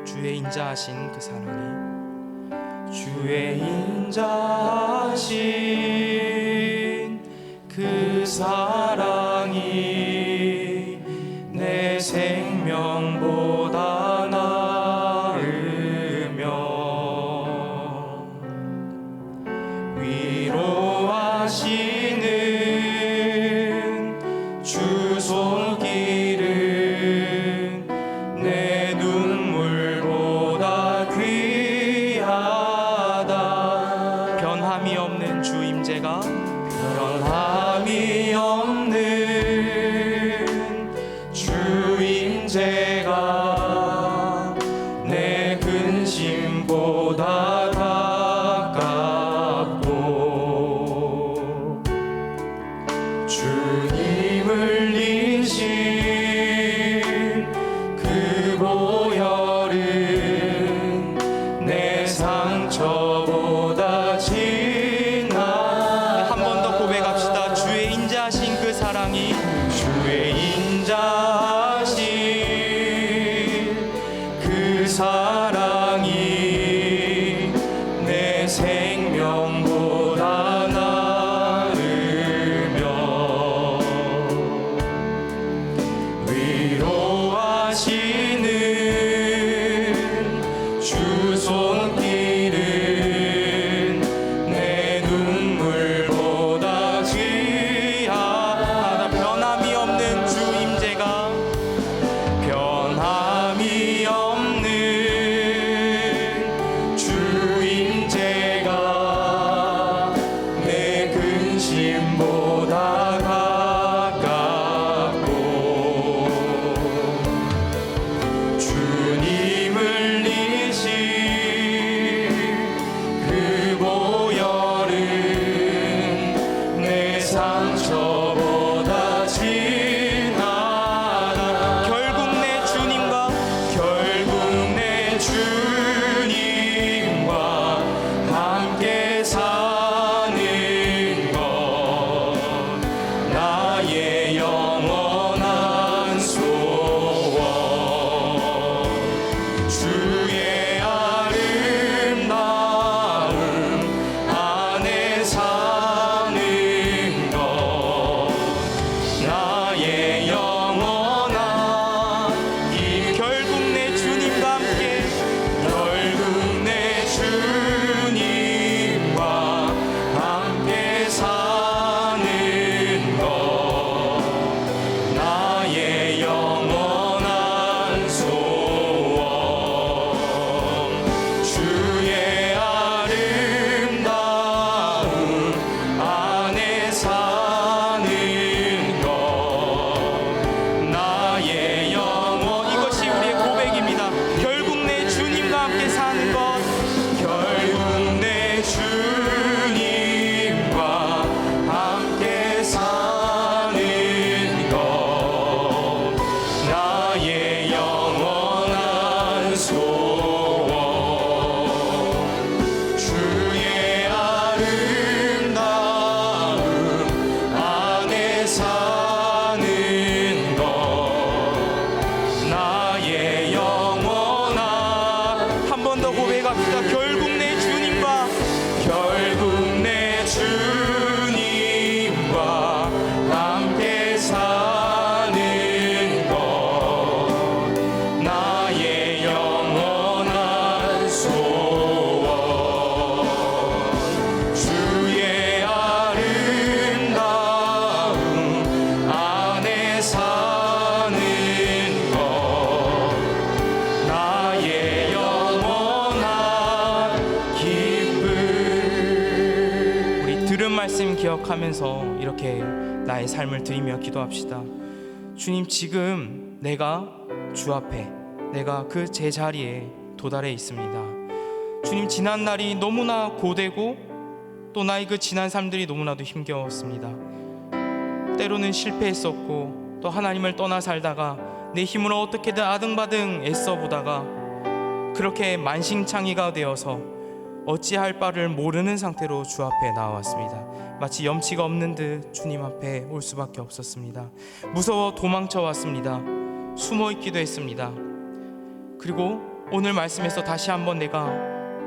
[SPEAKER 1] 주의 인자하신 그 사랑이, 주의 인자하신 그 사랑이 위로하시는 주 손길은 내 눈물보다 귀하다. 변함이 없는 주 임재가, 변함이 없는 주 임재가 내 근심보다 가깝고, 주님을 인신 그 보혈은 내 상처보다 진하다. 한 번 더 고백합시다. 주의 인자하신 그 사랑이, 주의 인자하신 그 사랑이 내 생명보다 나으며, 위로하시는 주 손길은 내 눈물보다 귀하다. 변함이 없는 주 임재가, 변함이 없는 주 임재가 내 근심보다 가깝고, 주님을 이신 그 보혈은 내 상처보다 진하다. 결국 내 주님과, 결국 내 주님과 함께 사는 것, 나의 영원한 소원. 주의 아름다움 안에 사는 것, 나의 영원한 길. 결국 내 주님과 함께, 결국 내 주님과 함께 사는 것, 나의 영원한 소원. 주의 아름다움 안에 사는 것, 나의 영원. 이것이 우리의 고백입니다. 결국 내 주님과 함께 사는 것, 결국 내 주님과 함께 사는 것, 나의 영원한 소원. 주의 아름다움 안에 사는 것, 나의 영원한. 한 번 더 고백합시다. 결국 내 주님과, 결국 내 주님과 함께 사는 것, 나의 영원한 소원. 주의 아름다움 안에 사는 것, 나의 영원한 기쁨. 우리 들은 말씀 기억하면서 이렇게 나의 삶을 드리며 기도합시다. 주님, 지금 내가 주 앞에, 내가 그 제자리에 도달해 있습니다. 주님, 지난 날이 너무나 고되고 또 나의 그 지난 삶들이 너무나도 힘겨웠습니다. 때로는 실패했었고, 또 하나님을 떠나 살다가 내 힘으로 어떻게든 아등바등 애써보다가 그렇게 만신창이가 되어서 어찌할 바를 모르는 상태로 주 앞에 나왔습니다. 마치 염치가 없는 듯 주님 앞에 올 수밖에 없었습니다. 무서워 도망쳐 왔습니다. 숨어 있기도 했습니다. 그리고 오늘 말씀에서 다시 한번 내가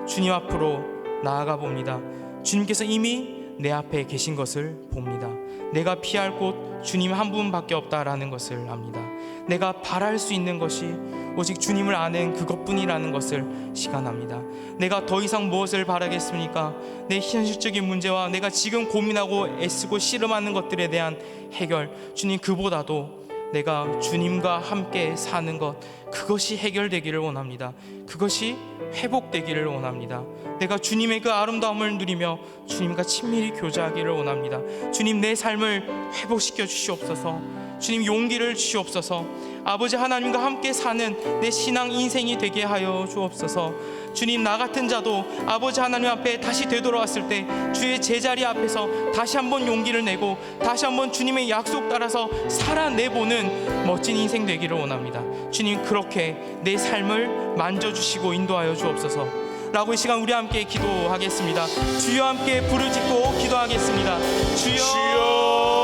[SPEAKER 1] 주님 앞으로 나아가 봅니다. 주님께서 이미 내 앞에 계신 것을 봅니다. 내가 피할 곳 주님 한 분밖에 없다라는 것을 압니다. 내가 바랄 수 있는 것이 오직 주님을 아는 그것뿐이라는 것을 시간합니다. 내가 더 이상 무엇을 바라겠습니까? 내 현실적인 문제와 내가 지금 고민하고 애쓰고 씨름하는 것들에 대한 해결, 주님 그보다도 내가 주님과 함께 사는 것, 그것이 해결되기를 원합니다. 그것이 회복되기를 원합니다. 내가 주님의 그 아름다움을 누리며 주님과 친밀히 교제하기를 원합니다. 주님, 내 삶을 회복시켜 주시옵소서. 주님, 용기를 주시옵소서. 아버지 하나님과 함께 사는 내 신앙 인생이 되게 하여 주옵소서. 주님, 나 같은 자도 아버지 하나님 앞에 다시 되돌아왔을 때 주의 제자리 앞에서 다시 한번 용기를 내고 다시 한번 주님의 약속 따라서 살아내보는 멋진 인생 되기를 원합니다. 주님, 그렇게 내 삶을 만져주시고 인도하여 주옵소서 라고 이 시간 우리 함께 기도하겠습니다. 주여 함께 부르짖고 기도하겠습니다. 주여.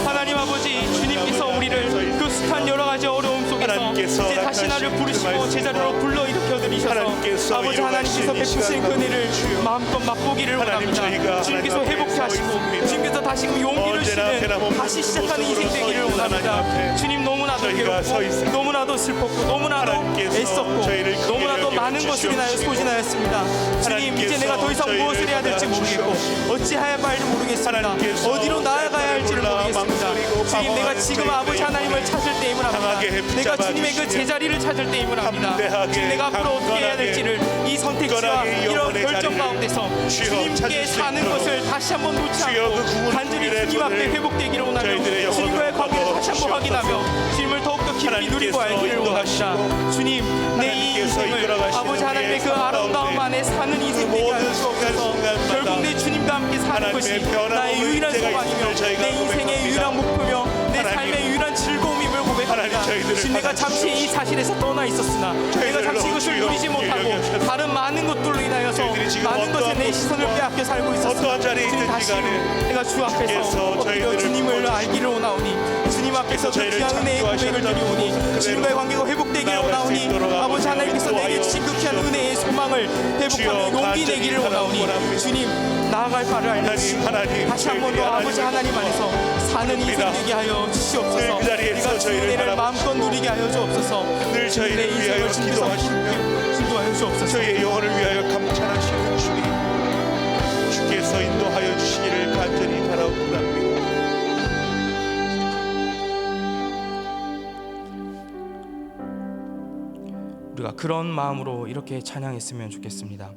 [SPEAKER 1] 하나님 아버지, 주님께서 우리를 그 숱한 여러 가지 어려움 속에서 이제 다시 나를 부르시고 제자리로 불러 일으켜 드리셔서 아버지 하나님께서 베푸신 그 은혜를 마음껏 맛보기를 원합니다. 주님께서 회복케 하시고 주님께서 다시금 용기를 주시는 다시 시작하는 인생 되기를 원합니다. 주님, 너무나도 괴롭고 너무나도 슬펐고 너무나도 애썼고 너무나도 많은 것을 인하여 소진하였습니다. 주님, 이제 내가 더 이상 무엇을 해야 될지 모르겠고 어찌해야 할지 모르겠습니다. 어디로 나아가야 할지를 모르겠습니다. 주님, 내가 지금 아버지 하나님을 찾을 때임을 압니다. 내가 주님의 그 제자리를 찾을 때임을 압니다. 주님, 내가 앞으로 어떻게 해야 될지를 이 선택지와 이런 결정 가운데서 주님께 사는 것을 다시 한번 놓지 않고 간절히 주님 앞에 회복되기를 원하며 주님과의 관계를 다시 한번 확인하며 주님을 더욱더 깊이 누리고 알기를 원합니다. 주님, 내 이 인생을 아버지 하나님의 그 아름다움 안에 사는 인생 되게 하여 주옵소서. 결국 내 주님과 함께 사는 것이 나의 유일한 소망이며 내 인생의 유일한 목표며 내 삶의 유일한 즐거움임을 고백합니다. 주님, 내가 잠시 이 사실에서 떠나 있었으나 내가 잠시 이것을 누리지 못하고 다른 많은 것들로 인하여서 많은 것에 내 시선을 빼앗겨 살고 있었으나 주님, 다시 내가 주 앞에서 엎드려 주님을 알기를 원하오니 주님 앞에서 그 귀한 은혜의 고백을 드리오니 주님과의 관계가 회복되기를 원하오니 아버지 하나님께서 내게 주신 그 귀한 은혜의 소망을 회복하며 용기 내기를 원하오니 주님, 나아갈 바를 알려주시고 다시 한 번 더 아버지 하나님 안에서 사는 인생 되게 하여 주시옵소서. 우리가 주의 은혜를 마음껏 누리게 하여 주옵소서.
[SPEAKER 2] 늘 저희를 위하여
[SPEAKER 1] 인도하여 주옵소서.
[SPEAKER 2] 저희의 영혼을 위하여 감찰하시는 주님, 주께서 인도하여 주시기를 간절히 바라옵나이다.
[SPEAKER 1] 우리가 그런 마음으로 이렇게 찬양했으면 좋겠습니다.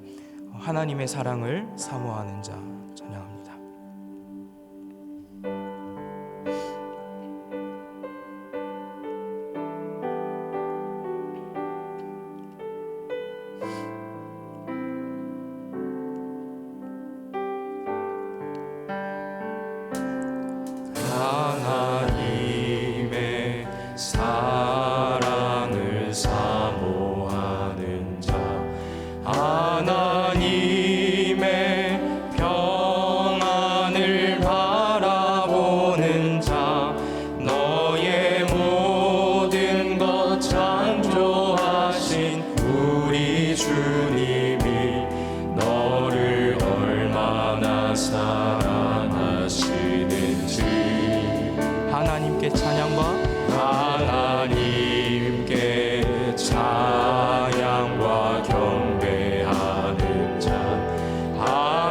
[SPEAKER 1] 하나님의 사랑을 사모하는 자 찬양합니다.
[SPEAKER 3] 하나님의 사랑을 사모하는 자, 하나님의 평안을 바라보는 자, 너의 모든 것 창조하신 우리 주님이 너를 얼마나 사랑하시는지
[SPEAKER 1] 하나님께 찬양과
[SPEAKER 3] 하나님께 찬양과 경배하는 자,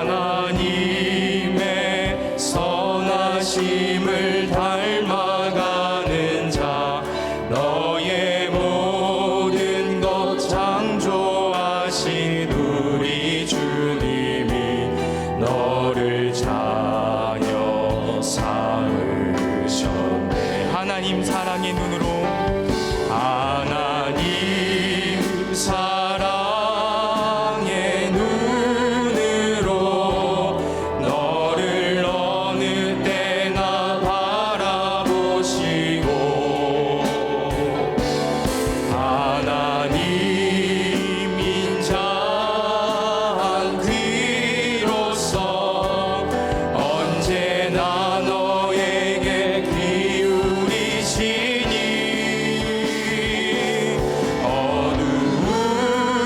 [SPEAKER 3] 하나님의 선하심을 닮아가는 자, 너의 모든 것 창조하신 우리 주님이 너를 자녀 삼으셨네.
[SPEAKER 1] 하나님 사랑의 눈으로
[SPEAKER 3] 하나님 사랑의 눈으로 너를 어느 때나 바라보시고 하나님 인자한 귀로서 언제나 너에게 기울이시니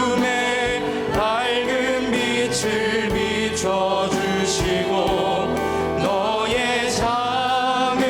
[SPEAKER 3] 어두움에 밝은 빛을 비춰주시고 너의 장애를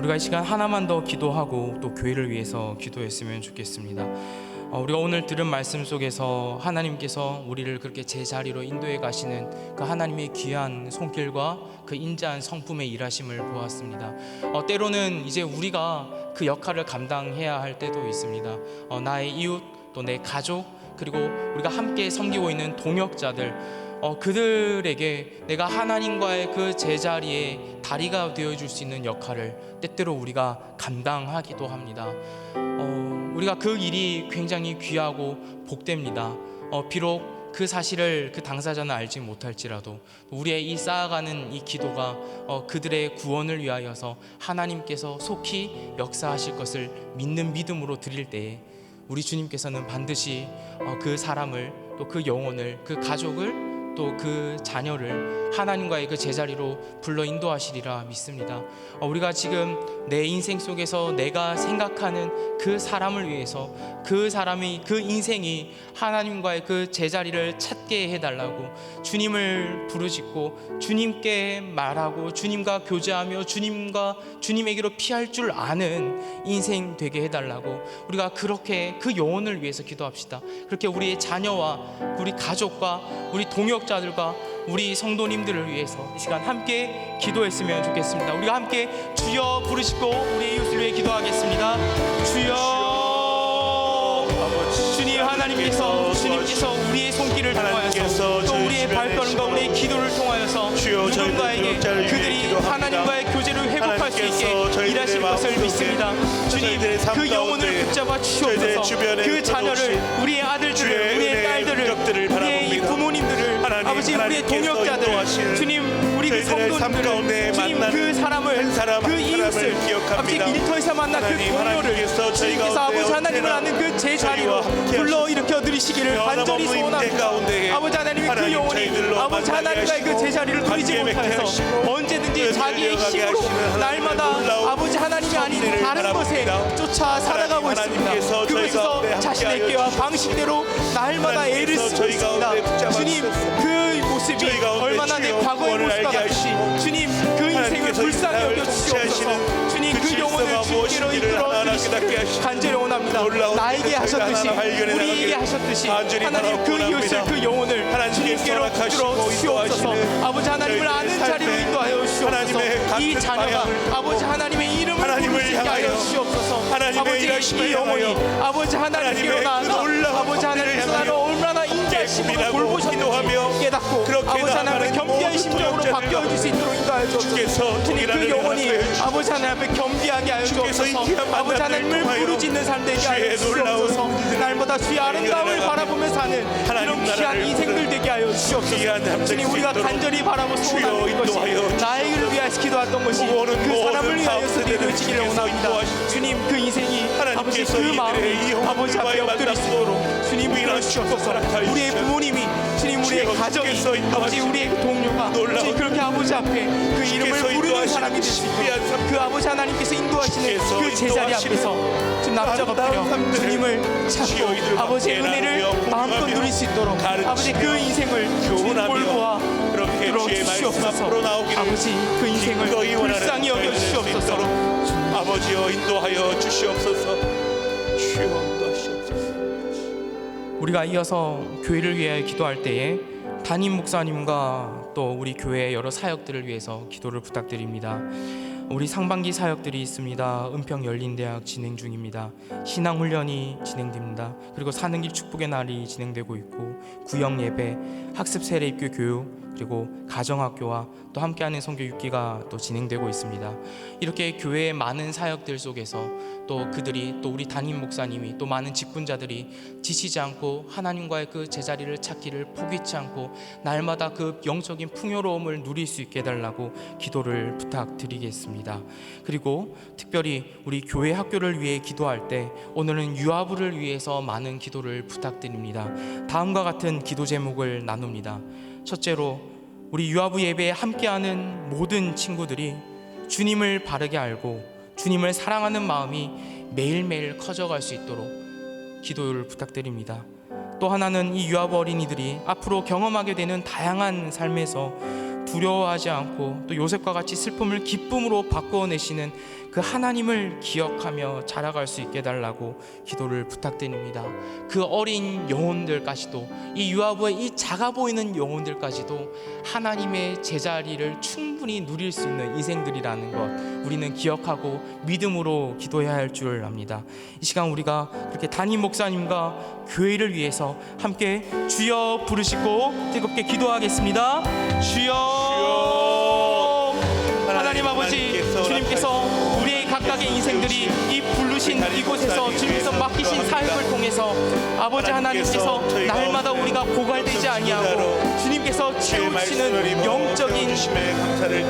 [SPEAKER 1] 우리가 이 시간 하나만 더 기도하고 또 교회를 위해서 기도했으면 좋겠습니다. 우리가 오늘 들은 말씀 속에서 하나님께서 우리를 그렇게 제자리로 인도해 가시는 그 하나님의 귀한 손길과 그 인자한 성품의 일하심을 보았습니다. 때로는 이제 우리가 그 역할을 감당해야 할 때도 있습니다. 나의 이웃, 또 내 가족, 그리고 우리가 함께 섬기고 있는 동역자들, 그들에게 내가 하나님과의 그 제자리에 다리가 되어줄 수 있는 역할을 때때로 우리가 감당하기도 합니다. 우리가 그 일이 굉장히 귀하고 복됩니다. 비록 그 사실을 그 당사자는 알지 못할지라도 우리의 이 쌓아가는 이 기도가 그들의 구원을 위하여서 하나님께서 속히 역사하실 것을 믿는 믿음으로 드릴 때에 우리 주님께서는 반드시 그 사람을, 또 그 영혼을, 그 가족을, 또 그 자녀를 하나님과의 그 제자리로 불러 인도하시리라 믿습니다. 우리가 지금 내 인생 속에서 내가 생각하는 그 사람을 위해서 그 사람이, 그 인생이 하나님과의 그 제자리를 찾게 해달라고 주님을 부르짖고 주님께 말하고 주님과 교제하며 주님에게로 피할 줄 아는 인생 되게 해달라고 우리가 그렇게 그 영혼을 위해서 기도합시다. 그렇게 우리의 자녀와 우리 가족과 우리 동역자들과 우리 성도님들을 위해서 이 시간 함께 기도했으면 좋겠습니다. 우리가 함께 주여 부르시고 우리의 이웃을 위해 기도하겠습니다. 주여, 주님 하나님께서 주님께서 우리의 손길을 통하여서 또 우리의 발걸음과 우리의 기도를 통하여서 누군가에게 그들이 하나님과의 교제를 회복할 수 있게 일하실 것을 믿습니다. 주님, 그 영혼을 붙잡아 주시옵소서. 그 자녀를, 우리의 아들들을, 우리의 딸들을, 우리의 이 부모님들을, 아버지 우리의 동역자들, 주님 우리 그 성도님들을, 주님 그 사람을, 그 이웃을, 아버지 일터에서 만난 그 동료를 주님께서 아버지 하나님을 아는 그 제자리로 불러 일으켜 드리시기를 간절히 소원합니다. 아버지 하나님이 그 영혼이 아버지 하나님과의 그 제자리를 누리지 못하여서 언제든지 자기의 힘으로 날마다 아버지 하나님이 아닌 다른 것에 쫓아 살아가고 있습니다. 그곳에서 자신의 꾀와 방식대로 날마다 애를 쓰고 있습니다. 주님, 그 모습이 얼마나 내 과거의 모습과 같으시 주님, 그 인생을 불쌍히 여겨주시옵소서. 주님, 그 영혼을 주께로 이끌어 주시기를 간절히 원합니다. 나에게 하셨듯이, 우리에게 하셨듯이 하나님 그 이웃을, 그 영혼을 주님께로 이끌어 주시옵소서. 아버지 하나님을 아는 자리로 인도하여 주시옵소서. 이 자녀가 아버지 하나님의 이름을 부를 수 있게 하여 주시옵소서. 아버지 이 영혼이 아버지 하나님께로 나아가 아버지 하나님께서 나를 얼마나 인자심으로 돌보셨는지 깨닫고 아버지 하나님의 겸비한 심정으로 바뀌어줄 수 있도록 인도하여 주옵소서. 주님, 그 영혼이 아버지 하나님 앞에 겸비하게 하여 주옵소서. 아버지 하나님을 부르짖는 삶 되게 하여 주옵소서. 날마다 주의 아름다움을 바라보며 사는 이런 귀한 인생들 되게 하여 주옵소서. 주님, 우리가 간절히 바라보 소원하는 것이 나에게를 위하여 기도했던 것이 그 사람을 위하여서 이루어지기를 원합니다. 주님, 그 인생이 아버지 그 마음이 아버지 앞에 엎드릴 수 있도록 주님 이끌어 주옵소서. 우리의 부모님이, 주님 우리의 가정이, 아버지 우리의 동료가 주님 그렇게 아버지 앞에 그 이름을 부르는 사람이 될 수 있도록 그 아버지 하나님께서 인도하시는 그 제자리 앞에서 지금 납작 엎드려 주님을 찾고 아버지의 은혜를 마음껏 누릴 수 있도록 아버지 그 인생을 주님 볼보아 들어 주시옵소서. 아버지 그 인생을 불쌍히 여겨 주시옵소서.
[SPEAKER 2] 아버지여 인도하여 주시옵소서. 주여 인도하시옵소서.
[SPEAKER 1] 우리가 이어서 교회를 위해 기도할 때에 담임 목사님과 또 우리 교회의 여러 사역들을 위해서 기도를 부탁드립니다. 우리 상반기 사역들이 있습니다. 은평 열린대학 진행 중입니다. 신앙훈련이 진행됩니다. 그리고 사는 길 축복의 날이 진행되고 있고 구역 예배, 학습 세례 입교 교육, 그리고 가정학교와 또 함께하는 선교 6기가 또 진행되고 있습니다. 이렇게 교회의 많은 사역들 속에서 또 그들이, 또 우리 담임 목사님이, 또 많은 직분자들이 지치지 않고 하나님과의 그 제자리를 찾기를 포기치 않고 날마다 그 영적인 풍요로움을 누릴 수 있게 해달라고 기도를 부탁드리겠습니다. 그리고 특별히 우리 교회 학교를 위해 기도할 때 오늘은 유아부를 위해서 많은 기도를 부탁드립니다. 다음과 같은 기도 제목을 나눕니다. 첫째로, 우리 유아부 예배에 함께하는 모든 친구들이 주님을 바르게 알고 주님을 사랑하는 마음이 매일매일 커져갈 수 있도록 기도를 부탁드립니다. 또 하나는 이 유아부 어린이들이 앞으로 경험하게 되는 다양한 삶에서 두려워하지 않고 또 요셉과 같이 슬픔을 기쁨으로 바꾸어내시는 그 하나님을 기억하며 자라갈 수 있게 해달라고 기도를 부탁드립니다. 그 어린 영혼들까지도, 이 유아부의 이 작아 보이는 영혼들까지도 하나님의 제자리를 충분히 누릴 수 있는 인생들이라는 것 우리는 기억하고 믿음으로 기도해야 할 줄 압니다. 이 시간 우리가 그렇게 담임 목사님과 교회를 위해서 함께 주여 부르시고 뜨겁게 기도하겠습니다. 주여. 하나님 아버지, 주님께서 우리의 각각의 인생들이 이 부르신 이곳에서 주님께서 맡기신 사역을 통해서 아버지 하나님께서 날마다 우리가 고갈되지 아니하고 주님께서 채우시는 영적인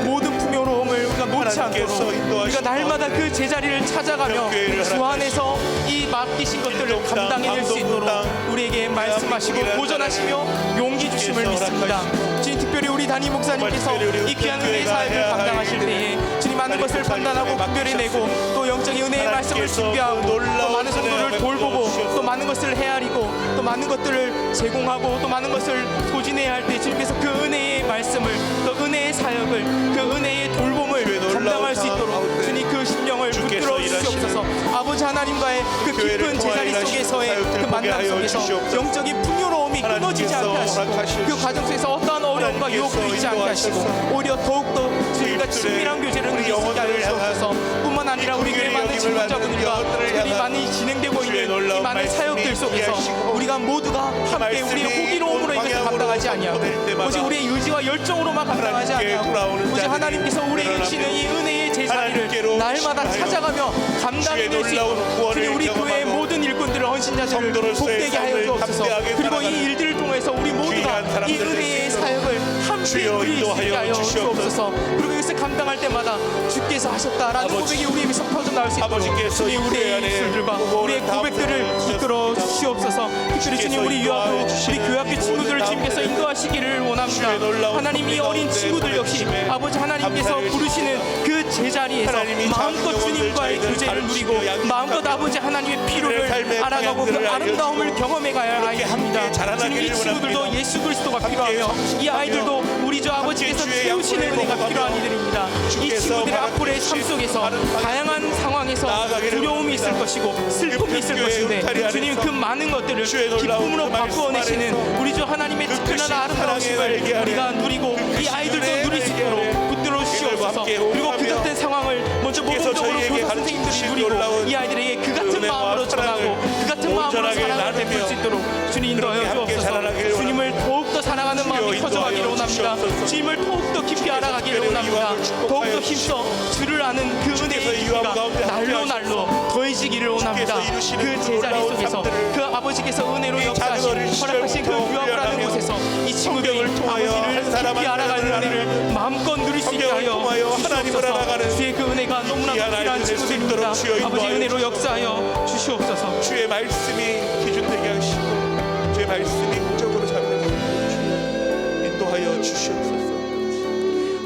[SPEAKER 1] 모든 풍요로움을 우리가 놓지 않도록 우리가 날마다 그 제자리를 찾아가며 주 안에서 이 맡기신 것들을 감당해낼 수 있도록 우리에게 말씀하시고 도전하시며 용기 주심을 믿습니다. 주님, 특별히 우리 담임 목사님께서 이 귀한 은혜의 사역을 감당하실 때에 주님 많은 것을 판단하고 분별해내고 또 영적인 은혜의 말씀을 준비하고 또 많은 성도를 돌보고 또 많은 것을 헤아리고 또 많은 것들을 제공하고 또 많은 것을 소진해야 할 때 주님께서 그 은혜의 말씀을 또 은혜의 사역을 그 은혜의 돌봄을 감당할 수 있도록 주님 그 심령을 붙들어 주시옵소서. 아버지 하나님과의 그 깊은 제자리 속에서의 그 만남 속에서 영적인 풍요로움이 끊어지지 않게 하시고 그 과정 속에서 어떠한 어려움과 유혹도 있지 않게 하시고 오히려 더욱더 주님과 친밀한 교제를 누릴 수 있게 하여 주옵소서. 뿐만 아니라 우리 교회 많은 친구자분들과 특별히 많이 진행되고 있는 이 많은 사역들 속에서 우리가 모두가 함께 우리의 호기로움으로 이것을 감당하지 아니하고 오직 우리의 의지와 열정으로만 감당하지 아니하고 오직 하나님께서 우리에게 주시는 이 은혜의 제자리를 날마다 찾아가며 감당해낼 수 있도록 주님 우리 교회의 모든 일꾼들을 헌신자들을 복되게 하여 주옵소서. 그리고 이 일들을 통해서 우리 모두가 이 은혜의 사역을 함께 누릴 수 있게 하여 주옵소서. 그리고 이것을 감당할 때마다 주께서 하셨다라는 고백이 우리에게서 퍼져나올 수 있도록 주님 우리의 입술들과 우리의 고백들을 이끌어 주시옵소서. 특별히 주님 우리 유아부 우리 교회학교 친구들을 주님께서 인도하시기를 원합니다. 하나님 이 어린 친구들 역시 아버지 하나님께서 부르시는 그 제자리에서 마음껏 주님과의 교제를 누리고 마음껏 아버지 하나님의 필요를 알아가고 그 아름다움을 경험해 가야 할 아이들입니다. 주님 이 친구들도 예수 그리스도가 필요하며 이 아이들도 우리 주 아버지께서 채우시는 은혜가 필요한 이들입니다. 이 친구들의 앞으로의 삶 속에서 다양한 상황에서 두려움이 있을 것이고 슬픔이 있을 것인데 주님 그 많은 것들을 기쁨으로 바꾸어내시는 우리 주 하나님의 특별한 아름다우심을 우리가 누리고 이 아이들도 누릴 수 있도록 붙들어 주시옵소서. 그리고 그 같은 상황을 먼저 모범적으로 교사 선생님들이 누리고 이 아이들에게 그 같은 마음으로 전하고 그 같은 마음으로 사랑을 베풀 수 있도록 주님 인도하여 주옵소서. 주님을 더욱더 사랑하는 마음이 커져가기를 원합니다. 주님을 더욱더 깊이 알아가기를 원합니다. 더욱더 힘써 주를 아는 그 은혜의 깊이가 날로 더해지기를 원합니다. 그 제자리 속에서 그 아버지께서 은혜로 역사하신 허락하신 그 유아부라는 곳에서 이 친구들이 아버지를 깊이 알아가는 은혜를 마음껏 누릴 수 있게 하여 주시옵소서. 주의 그 은혜가 너무나 필요한 친구들입니다. 아버지 은혜로 역사하여 주시옵소서.
[SPEAKER 2] 주의 말씀이 기준되게 하시고 주의 말씀이 목적으로 잡는 인도하여 주시옵소서.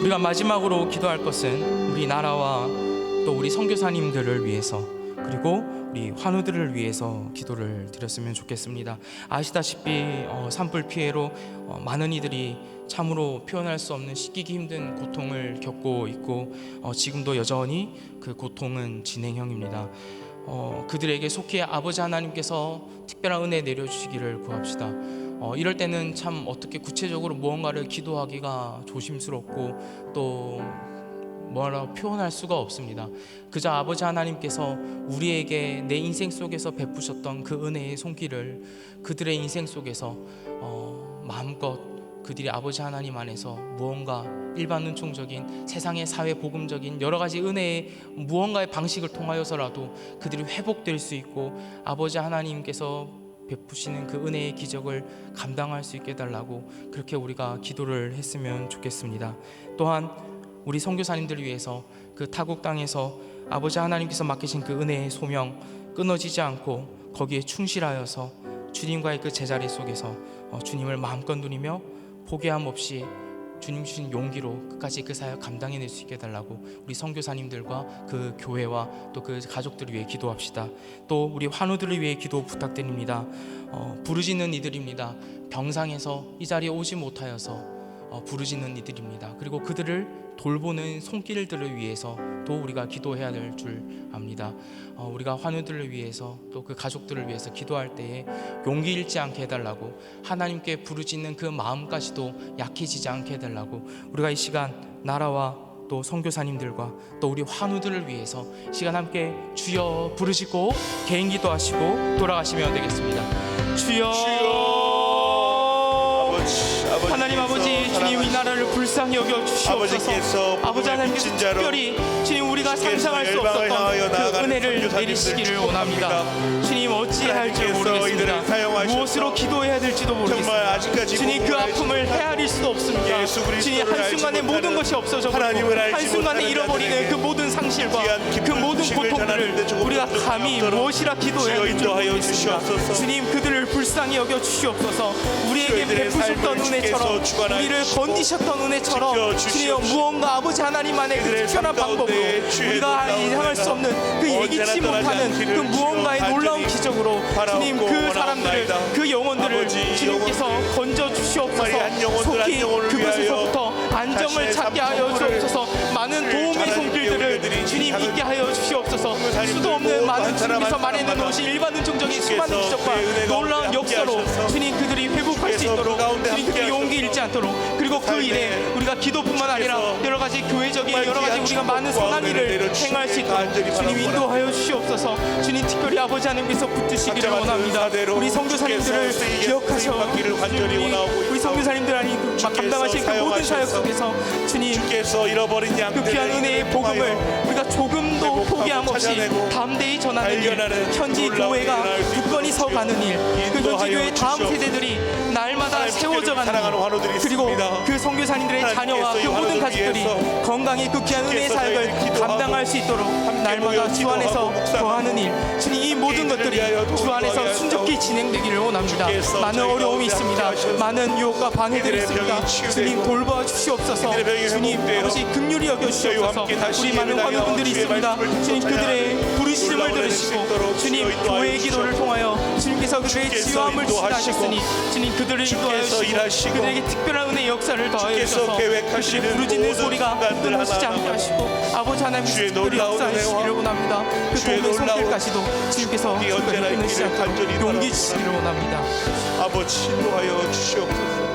[SPEAKER 1] 우리가 마지막으로 기도할 것은 우리 나라와 또 우리 선교사님들을 위해서 그리고 우리 환우들을 위해서 기도를 드렸으면 좋겠습니다. 아시다시피 산불 피해로 많은 이들이 참으로 표현할 수 없는 씻기기 힘든 고통을 겪고 있고 지금도 여전히 그 고통은 진행형입니다. 그들에게 속히 아버지 하나님께서 특별한 은혜 내려주시기를 구합시다. 이럴 때는 참 어떻게 구체적으로 무언가를 기도하기가 조심스럽고 또 뭐라고 표현할 수가 없습니다. 그저 아버지 하나님께서 우리에게 내 인생 속에서 베푸셨던 그 은혜의 손길을 그들의 인생 속에서 마음껏 그들이 아버지 하나님 안에서 무언가 일반 은총적인 세상의 사회 복음적인 여러 가지 은혜의 무언가의 방식을 통하여서라도 그들이 회복될 수 있고 아버지 하나님께서 베푸시는 그 은혜의 기적을 감당할 수 있게 해달라고 그렇게 우리가 기도를 했으면 좋겠습니다. 또한 우리 선교사님들을 위해서 그 타국 땅에서 아버지 하나님께서 맡기신 그 은혜의 소명 끊어지지 않고 거기에 충실하여서 주님과의 그 제자리 속에서 주님을 마음껏 누리며 포기함 없이 주님 주신 용기로 끝까지 그 사역 감당해낼 수 있게 해달라고 우리 선교사님들과 그 교회와 또 그 가족들을 위해 기도합시다. 또 우리 환우들을 위해 기도 부탁드립니다. 부르짖는 이들입니다. 병상에서 이 자리에 오지 못하여서 부르짖는 이들입니다. 그리고 그들을 돌보는 손길들을 위해서 또 우리가 기도해야 될 줄 압니다. 우리가 환우들을 위해서 또 그 가족들을 위해서 기도할 때에 용기 잃지 않게 해달라고, 하나님께 부르짖는 그 마음까지도 약해지지 않게 해달라고, 우리가 이 시간 나라와 또 선교사님들과 또 우리 환우들을 위해서 이 시간 함께 주여 부르시고 개인 기도하시고 돌아가시면 되겠습니다. 주여. 하나님 아버지, 주님 이 나라를 불쌍히 여겨 주시옵소서. 아버지 하나님께서 특별히 주님 우리가 상상할 수 없었던 그 은혜를 내리시기를 원합니다. 주님 어찌해야 할지 모르겠습니다. 무엇으로 기도해야 될지도 모르겠습니다. 주님 그 아픔을 헤아릴 수도 없습니다. 주님 한순간에 모든 것이 없어져 버리고 한순간에 잃어버리는 그 모든 상실과 그 모든 고통들을 우리가 감히 무엇이라 기도해야 될지 모르겠습니다. 주님 그들을 불쌍히 여겨 주시옵소서. 우리에게 베푸셨던 은혜처럼, 우리를 건지셨던 은혜처럼 주님 무언가 아버지 하나님만의 그 특별한 방법으로 우리가 향할 수 없는 그 예기치 못하는 그 무언가의 놀라운 기적으로 주님 그 사람들을, 그 영혼들을 주님께서 건져 주시옵소서. 속히 그곳에서부터 안정을 찾게 하여 주옵소서. 많은 도움의 손길들을 주님 있게 하여 주시옵소서. 수도 없는 많은 주님께서 말해놓은 것이 일반 은총적인 수많은 기적과 놀라운 역사로 주님 그들이 회복할 수 있도록 주님 그들이 용기 잃지 않도록, 그리고 그 일에 우리가 기도뿐만 아니라 여러 가지 교회적인 여러 가지 우리가 많은 선한 일을 행할 수 있도록 주님 인도하여 주시옵소서. 주님 특별히 아버지 하나님께서 붙드시기를 원합니다. 우리 선교사님들을 기억하셔. 우리 선교사님들 아니 감당하신 그 모든 사역 속에서 주님 그 귀한 은혜의 복음을 우리가 조금도 포기함 없이 담대히 전하는 일, 현지 교회가 굳건히 서가는 일, 그 현지 교회 다음 세대들이 날마다 세워져 가는 일, 그리고 그 선교사님들의 자녀와 그 모든 가족들이 건강히 그 귀한 은혜의 사역을 감당할 수 있도록 날마다 주 안에서 거하는 일, 주님 이 모든 것들이 주 안에서 순적히 진행되기를 원합니다. 많은 어려움이 있습니다. 많은 유혹과 방해들이 있습니다. 주님 돌봐 주시옵소서. 주님 아버지 긍휼히 여겨 주시옵소서. 우리 많은 환우분들이 있습니다. 주님 그들의 부르심을 들으시고 주님 교회의 기도를 통하여 주님께서 그들의 치유함을 주시다하셨으니 주님 그들을 인도하여 주시고 그들에게 특별한 은혜의 역사를 더하여 주셔서 그들의 부르짖는 소리가 끊어지지 않게 하시고 아버지 하나님 특별히 역사하시기를 원합니다. 그 도움의 손길까지도 주님께서 끊으시지 않도록 용기 주시기를 원합니다.
[SPEAKER 2] 아버지 인도하여 주시옵소서.